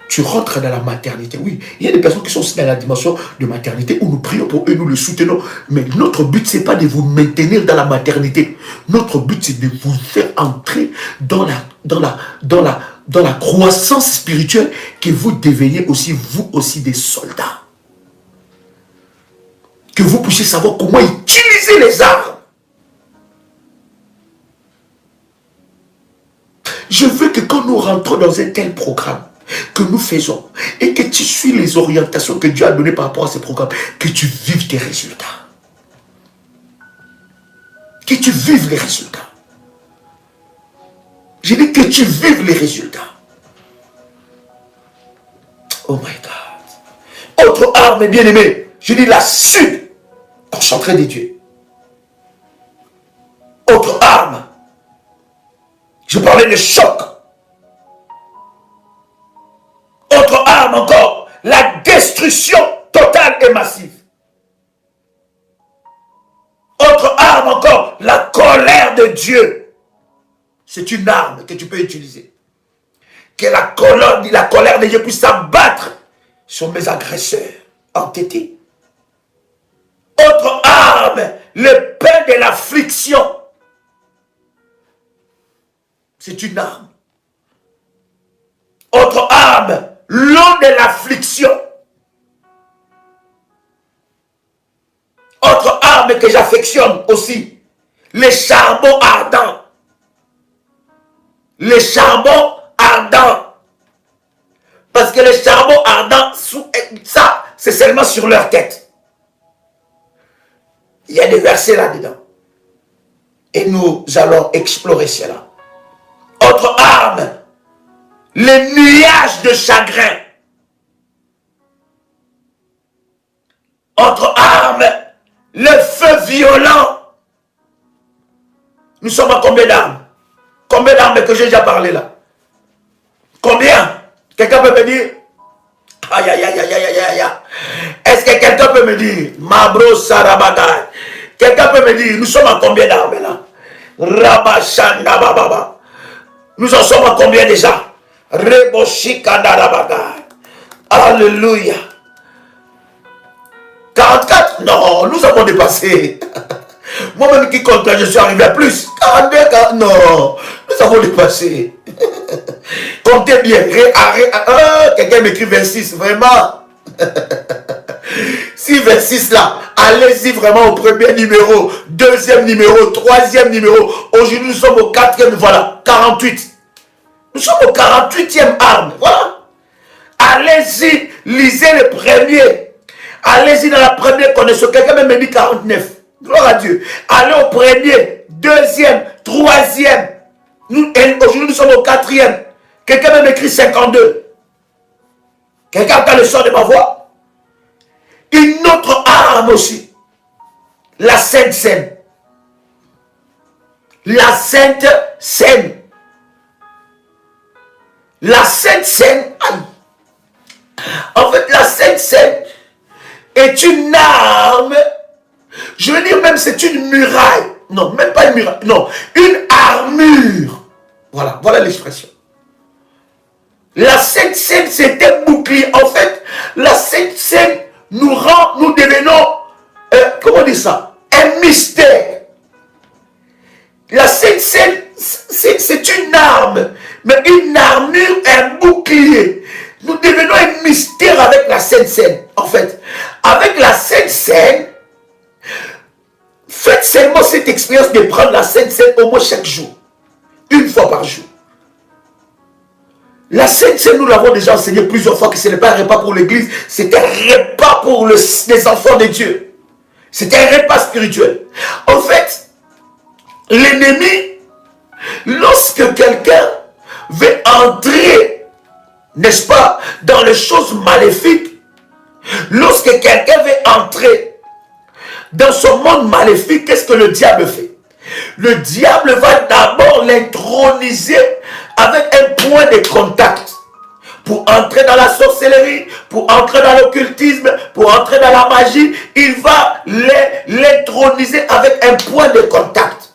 tu rentres dans la maternité. Oui, il y a des personnes qui sont aussi dans la dimension de maternité où nous prions pour eux, nous les soutenons. Mais notre but, ce n'est pas de vous maintenir dans la maternité. Notre but, c'est de vous faire entrer dans la croissance spirituelle, que vous deveniez aussi, vous aussi, des soldats. Que vous puissiez savoir comment utiliser les armes. Je veux que quand nous rentrons dans un tel programme que nous faisons et que tu suis les orientations que Dieu a données par rapport à ces programmes, que tu vives tes résultats. Que tu vives les résultats. Je dis que tu vives les résultats. Oh my God. Autre arme, bien-aimé, je dis la suite concentrée des dieux. Autre arme. Je parlais de choc. Autre arme encore, la destruction totale et massive. Autre arme encore, la colère de Dieu. C'est une arme que tu peux utiliser. Que la colère de Dieu puisse s'abattre sur mes agresseurs entêtés. Autre arme, le pain de l'affliction. C'est une arme. Autre arme, l'eau de l'affliction. Autre arme que j'affectionne aussi, les charbons ardents. Les charbons ardents. Parce que les charbons ardents, ça, c'est seulement sur leur tête. Il y a des versets là-dedans. Et nous allons explorer cela. Autre arme, les nuages de chagrin. Autre arme, le feu violent. Nous sommes à combien d'armes? Combien d'armes que j'ai déjà parlé là? Combien? Quelqu'un peut me dire? Aïe, aïe, aïe, aïe, aïe, aïe, aïe. Est-ce que quelqu'un peut me dire? Mabro Sarabagay. Quelqu'un peut me dire, nous sommes à combien d'armes là? Rabashanda Bababa. Nous en sommes à combien déjà? Alléluia. 44? Non, nous avons dépassé. Moi-même qui compte, je suis arrivé à plus. 42, 40, non, nous avons dépassé. Comptez bien. Quelqu'un m'écrit 26, vraiment. Si 26 là, allez-y vraiment au premier numéro, deuxième numéro, troisième numéro. Aujourd'hui, nous sommes au quatrième, voilà, 48. Nous sommes au 48e arme, voilà. Allez-y, lisez le premier. Allez-y dans la première connaissance. Quelqu'un même me dit 49. Gloire à Dieu. Allez au premier, deuxième, troisième. Aujourd'hui, nous sommes au quatrième. Quelqu'un même écrit 52. Quelqu'un entend le son de ma voix? Une autre arme aussi. La Sainte Seine. La Sainte Seine. La Sainte Seine. En fait, la Sainte Seine est une arme. Je veux dire même c'est une muraille. Non, même pas une muraille. Non, une armure. Voilà, voilà l'expression. La Sainte Seine, c'est un bouclier. En fait, la Sainte Seine nous devenons, comment dire ça? Un mystère. La Sainte Seine, c'est une arme, mais une armure, un bouclier. Nous devenons un mystère avec la Sainte Seine. En fait, avec la Sainte Seine, faites seulement cette expérience de prendre la Sainte Seine au moins chaque jour. Une fois par jour. La Sainte Seine, nous l'avons déjà enseigné plusieurs fois que ce n'est pas un repas pour l'église, c'est un repas pour les enfants de Dieu. C'est un repas spirituel. En fait, l'ennemi, lorsque quelqu'un veut entrer, n'est-ce pas, dans les choses maléfiques, Lorsque quelqu'un veut entrer dans son monde maléfique, qu'est-ce que le diable fait? Le diable va d'abord l'introniser avec un point de contact. Pour entrer dans la sorcellerie, pour entrer dans l'occultisme, pour entrer dans la magie, il va l'introniser avec un point de contact.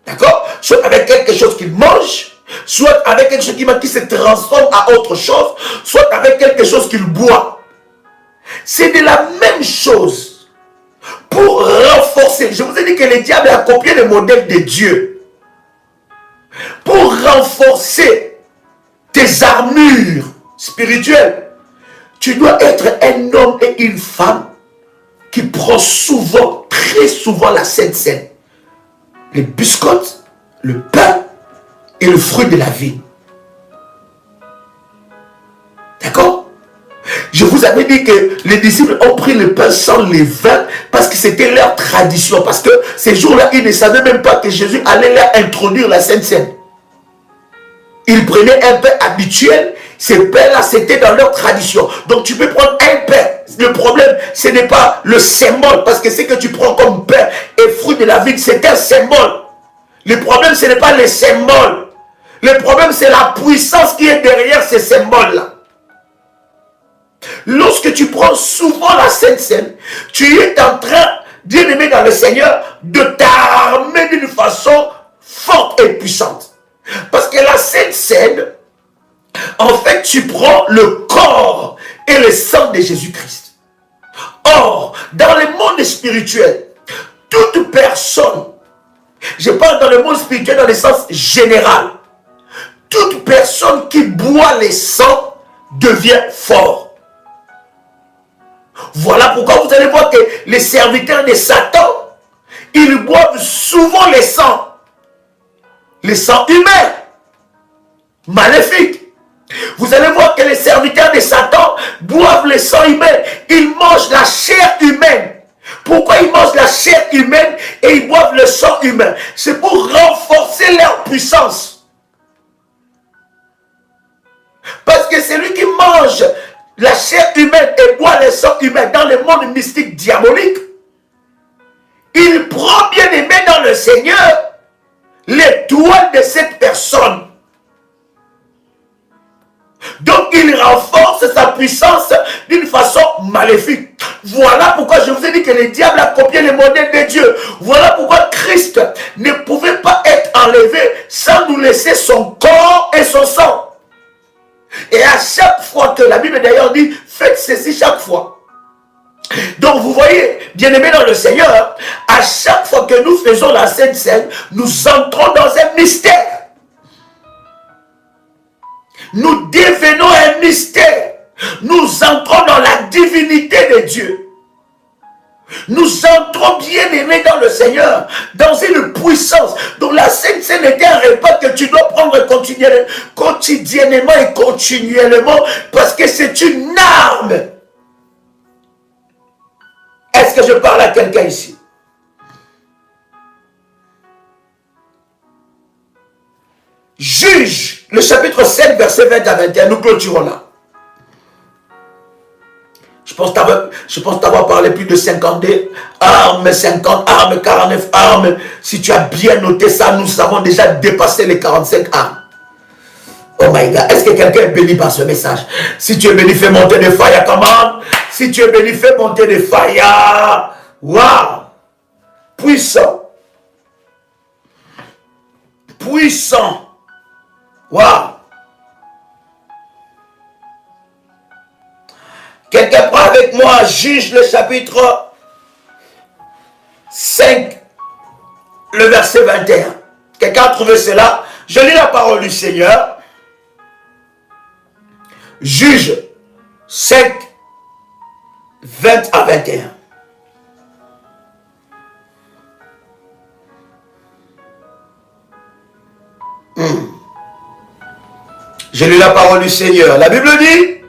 D'accord? Soit avec quelque chose qu'il mange, soit avec quelque chose qui se transforme à autre chose, soit avec quelque chose qu'il boit. C'est de la même chose. Pour renforcer, je vous ai dit que le diable a copié le modèle de Dieu. Pour renforcer tes armures spirituelles, tu dois être un homme et une femme qui prend souvent, très souvent la Sainte Seine. Les biscottes, le pain et le fruit de la vie. D'accord? Je vous avais dit que les disciples ont pris le pain sans levain parce que c'était leur tradition. Parce que ces jours-là, ils ne savaient même pas que Jésus allait leur introduire la Sainte Seine. Ils prenaient un pain habituel. Ces pains-là, c'était dans leur tradition. Donc tu peux prendre un pain. Le problème, ce n'est pas le symbole. Parce que ce que tu prends comme pain et fruit de la vie, c'est un symbole. Le problème, ce n'est pas le symbole. Le problème, c'est la puissance qui est derrière ces symboles-là. Lorsque tu prends souvent la Sainte Seine, tu es en train, bien-aimé dans le Seigneur, de t'armer d'une façon forte et puissante. Parce que la Sainte Seine, en fait, tu prends le corps et le sang de Jésus-Christ. Or, dans le monde spirituel, toute personne, je parle dans le monde spirituel dans le sens général, toute personne qui boit le sang devient fort. Voilà pourquoi vous allez voir que les serviteurs de Satan, ils boivent souvent le sang humain, maléfique. Vous allez voir que les serviteurs de Satan boivent le sang humain, ils mangent la chair humaine. Pourquoi ils mangent la chair humaine et ils boivent le sang humain? C'est pour renforcer leur puissance. Parce que celui qui mange la chair humaine et boit le sang humain dans le monde mystique diabolique, il prend bien aimé dans le Seigneur l'étoile de cette personne. Donc il renforce sa puissance d'une façon maléfique. Voilà pourquoi je vous ai dit que le diable a copié le modèle de Dieu. Voilà pourquoi Christ ne pouvait pas être enlevé sans nous laisser son corps et son sang. Et à chaque fois que la Bible d'ailleurs dit, faites ceci chaque fois. Donc vous voyez, bien-aimés dans le Seigneur, à chaque fois que nous faisons la Sainte Seine, nous entrons dans un mystère. Nous devenons un mystère. Nous entrons dans la divinité de Dieu. Nous entrons bien aimés dans le Seigneur, dans une puissance. Donc la Sainte Seine est un repas que tu dois prendre quotidiennement et continuellement, parce que c'est une arme. Est-ce que je parle à quelqu'un ici? Juge, le chapitre 5, verset 20 à 21, nous clôturons là. Je pense t'avoir parlé plus de 50 armes, 50 armes, 49 armes. Si tu as bien noté ça, nous avons déjà dépassé les 45 armes. Oh my God, est-ce que quelqu'un est béni par ce message? Si tu es béni, fais monter des fire, comment? Si tu es béni, fais monter des fire. Waouh! Puissant. Puissant. Waouh! Quelqu'un prend avec moi, Juge le chapitre 5, le verset 21. Quelqu'un a trouvé cela? Je lis la parole du Seigneur. Juge 5, 20 à 21. Je lis la parole du Seigneur. La Bible dit,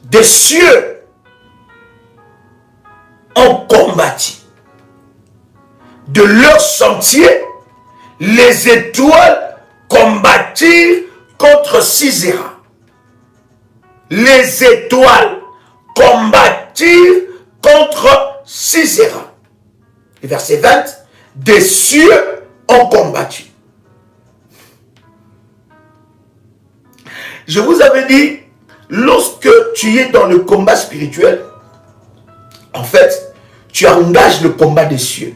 des cieux ont combattu. De leur sentier, les étoiles combattirent contre Sisera. les étoiles combattirent contre Sisera. Et verset 20, des cieux ont combattu. Je vous avais dit, lorsque tu es dans le combat spirituel, en fait, tu engages le combat des cieux.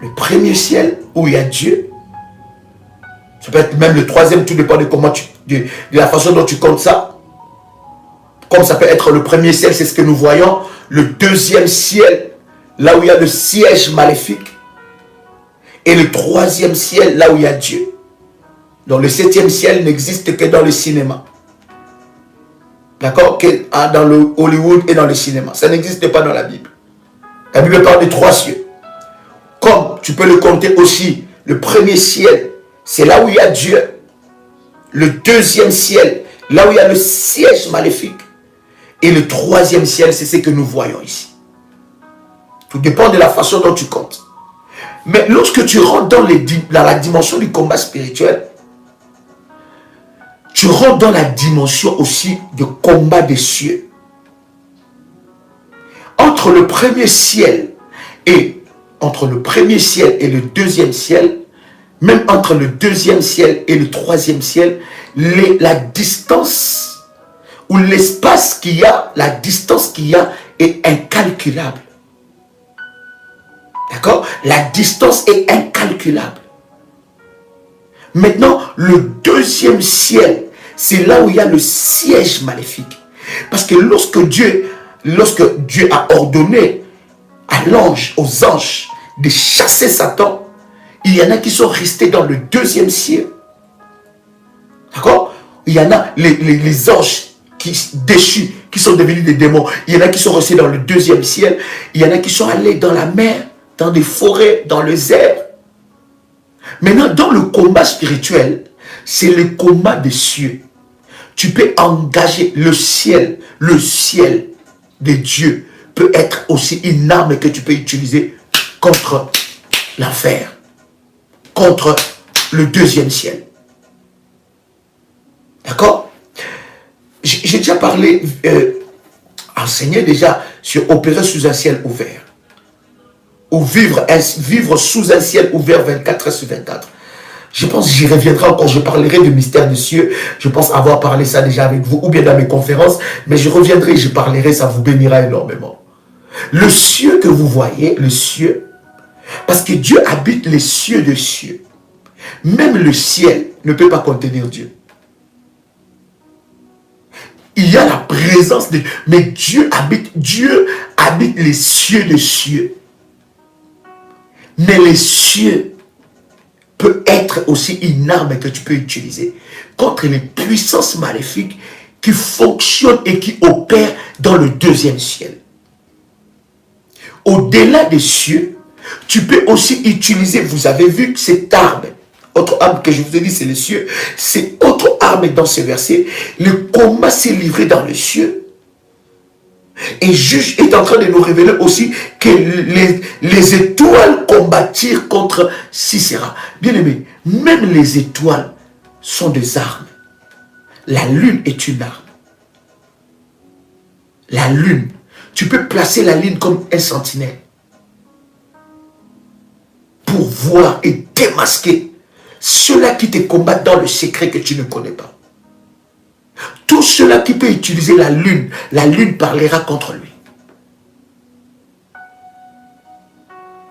Le premier ciel où il y a Dieu, ça peut être même le troisième, tout dépend de comment de la façon dont tu comptes ça. Comme ça peut être le premier ciel, c'est ce que nous voyons. Le deuxième ciel, là où il y a le siège maléfique. Et le troisième ciel, là où il y a Dieu. Donc le septième ciel n'existe que dans le cinéma. D'accord? Dans le Hollywood et dans le cinéma. Ça n'existe pas dans la Bible. La Bible parle de 3 cieux. Comme tu peux le compter aussi, le premier ciel, c'est là où il y a Dieu. Le deuxième ciel, là où il y a le siège maléfique. Et le troisième ciel, c'est ce que nous voyons ici. Tout dépend de la façon dont tu comptes. Mais lorsque tu rentres dans la dimension du combat spirituel, tu rentres dans la dimension aussi de combat des cieux. Entre le premier ciel et le deuxième ciel, même entre le deuxième ciel et le troisième ciel, la distance ou l'espace qu'il y a, la distance qu'il y a est incalculable. D'accord? La distance est incalculable. Maintenant, le deuxième ciel, c'est là où il y a le siège maléfique. Parce que lorsque Dieu a ordonné aux anges de chasser Satan, il y en a qui sont restés dans le deuxième ciel. D'accord? Il y en a les anges déchus, qui sont devenus des démons. Il y en a qui sont restés dans le deuxième ciel. Il y en a qui sont allés dans la mer, dans des forêts, dans les airs. Maintenant, dans le combat spirituel, c'est le combat des cieux. Tu peux engager le ciel de Dieu peut être aussi une arme que tu peux utiliser contre l'enfer, contre le deuxième ciel. D'accord? J'ai déjà parlé, enseigné déjà sur opérer sous un ciel ouvert. Ou vivre sous un ciel ouvert 24/24. Je pense que j'y reviendrai encore, je parlerai du mystère des cieux. Je pense avoir parlé ça déjà avec vous, ou bien dans mes conférences, mais je reviendrai, je parlerai, ça vous bénira énormément. Le cieux que vous voyez, le cieux, parce que Dieu habite les cieux des cieux. Même le ciel ne peut pas contenir Dieu. Il y a la présence de Dieu, mais Dieu habite les cieux des cieux. Mais les cieux peut être aussi une arme que tu peux utiliser contre les puissances maléfiques qui fonctionnent et qui opèrent dans le deuxième ciel. Au-delà des cieux, tu peux aussi utiliser, vous avez vu que cette arme, autre arme que je vous ai dit, c'est les cieux, c'est autre arme dans ce verset. Le combat s'est livré dans les cieux. Et juge est en train de nous révéler aussi que les étoiles combattirent contre Sisera. Bien aimé, même les étoiles sont des armes. La lune est une arme. La lune, tu peux placer la lune comme un sentinelle pour voir et démasquer ceux-là qui te combattent dans le secret que tu ne connais pas. Tout cela qui peut utiliser la lune parlera contre lui.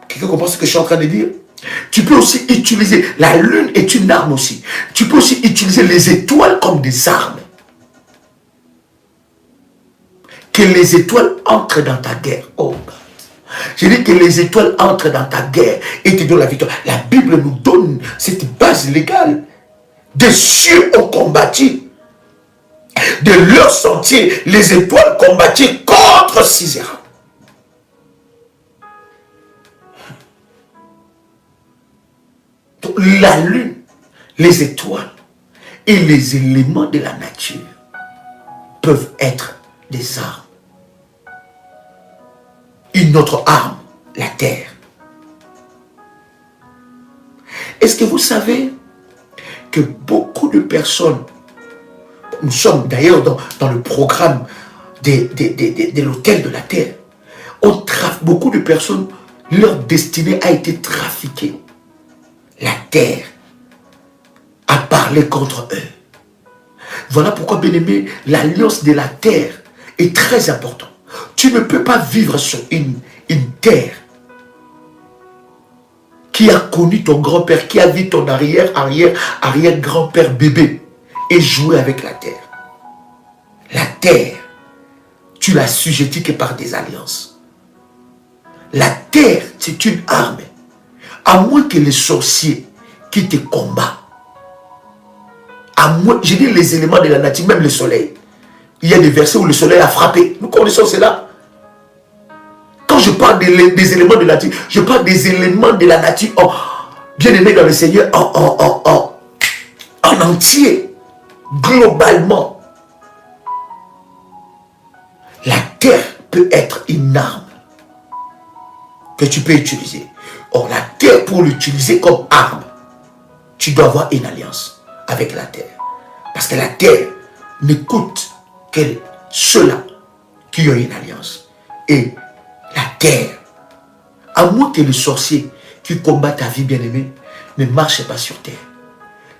Quelqu'un comprend ce que je suis en train de dire? Tu peux aussi utiliser, la lune est une arme aussi. Tu peux aussi utiliser les étoiles comme des armes. Que les étoiles entrent dans ta guerre. Oh God. Je dis que les étoiles entrent dans ta guerre et te donnent la victoire. La Bible nous donne cette base légale. Des cieux ont combattu. De leur sentier, les étoiles combattirent contre Sisera. Donc, la lune, les étoiles et les éléments de la nature peuvent être des armes. Une autre arme, la terre. Est-ce que vous savez que beaucoup de personnes Nous sommes d'ailleurs dans le programme de l'hôtel de la terre. Beaucoup de personnes, leur destinée a été trafiquée. La terre a parlé contre eux. Voilà pourquoi, bien-aimé, l'alliance de la terre est très importante. Tu ne peux pas vivre sur une terre qui a connu ton grand-père, qui a vu ton arrière-grand-père bébé et jouer avec la terre. La terre, tu l'as sujettie que par des alliances. La terre, c'est une arme. À moins que les sorciers qui te combattent, à moins, je dis les éléments de la nature, même le soleil. Il y a des versets où le soleil a frappé. Nous connaissons cela. Quand je parle des éléments de la nature, je parle des éléments de la nature bien aimé dans le Seigneur en entier, globalement. La terre peut être une arme que tu peux utiliser. Or, la terre, pour l'utiliser comme arme, tu dois avoir une alliance avec la terre. Parce que la terre n'écoute que ceux-là qui ont une alliance. Et la terre, à moins que le sorcier qui combat ta vie bien-aimée ne marche pas sur terre.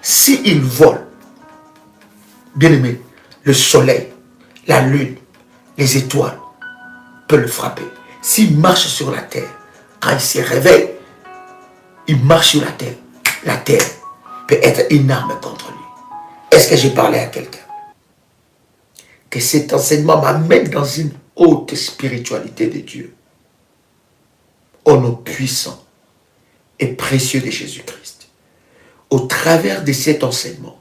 S'il vole, bien-aimé, le soleil, la lune, les étoiles peuvent le frapper. S'il marche sur la terre, quand il se réveille, il marche sur la terre. La terre peut être une arme contre lui. Est-ce que j'ai parlé à quelqu'un? Que cet enseignement m'amène dans une haute spiritualité de Dieu. Au nom puissant et précieux de Jésus-Christ. Au travers de cet enseignement,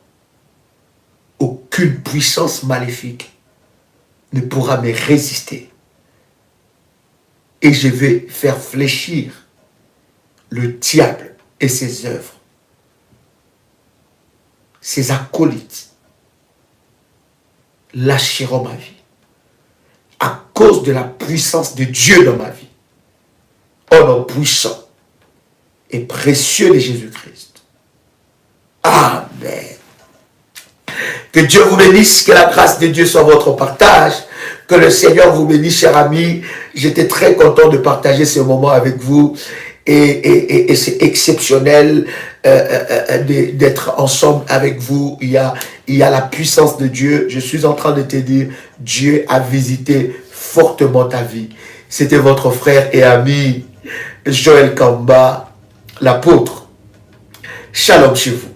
aucune puissance maléfique ne pourra me résister. Et je vais faire fléchir le diable et ses œuvres, ses acolytes lâcheront ma vie à cause de la puissance de Dieu dans ma vie. Au nom puissant et précieux de Jésus-Christ. Amen. Que Dieu vous bénisse, que la grâce de Dieu soit votre partage, que le Seigneur vous bénisse, chers amis. J'étais très content de partager ce moment avec vous et c'est exceptionnel d'être ensemble avec vous. Il y a la puissance de Dieu. Je suis en train de te dire, Dieu a visité fortement ta vie. C'était votre frère et ami Joël Kamba, l'apôtre. Shalom chez vous.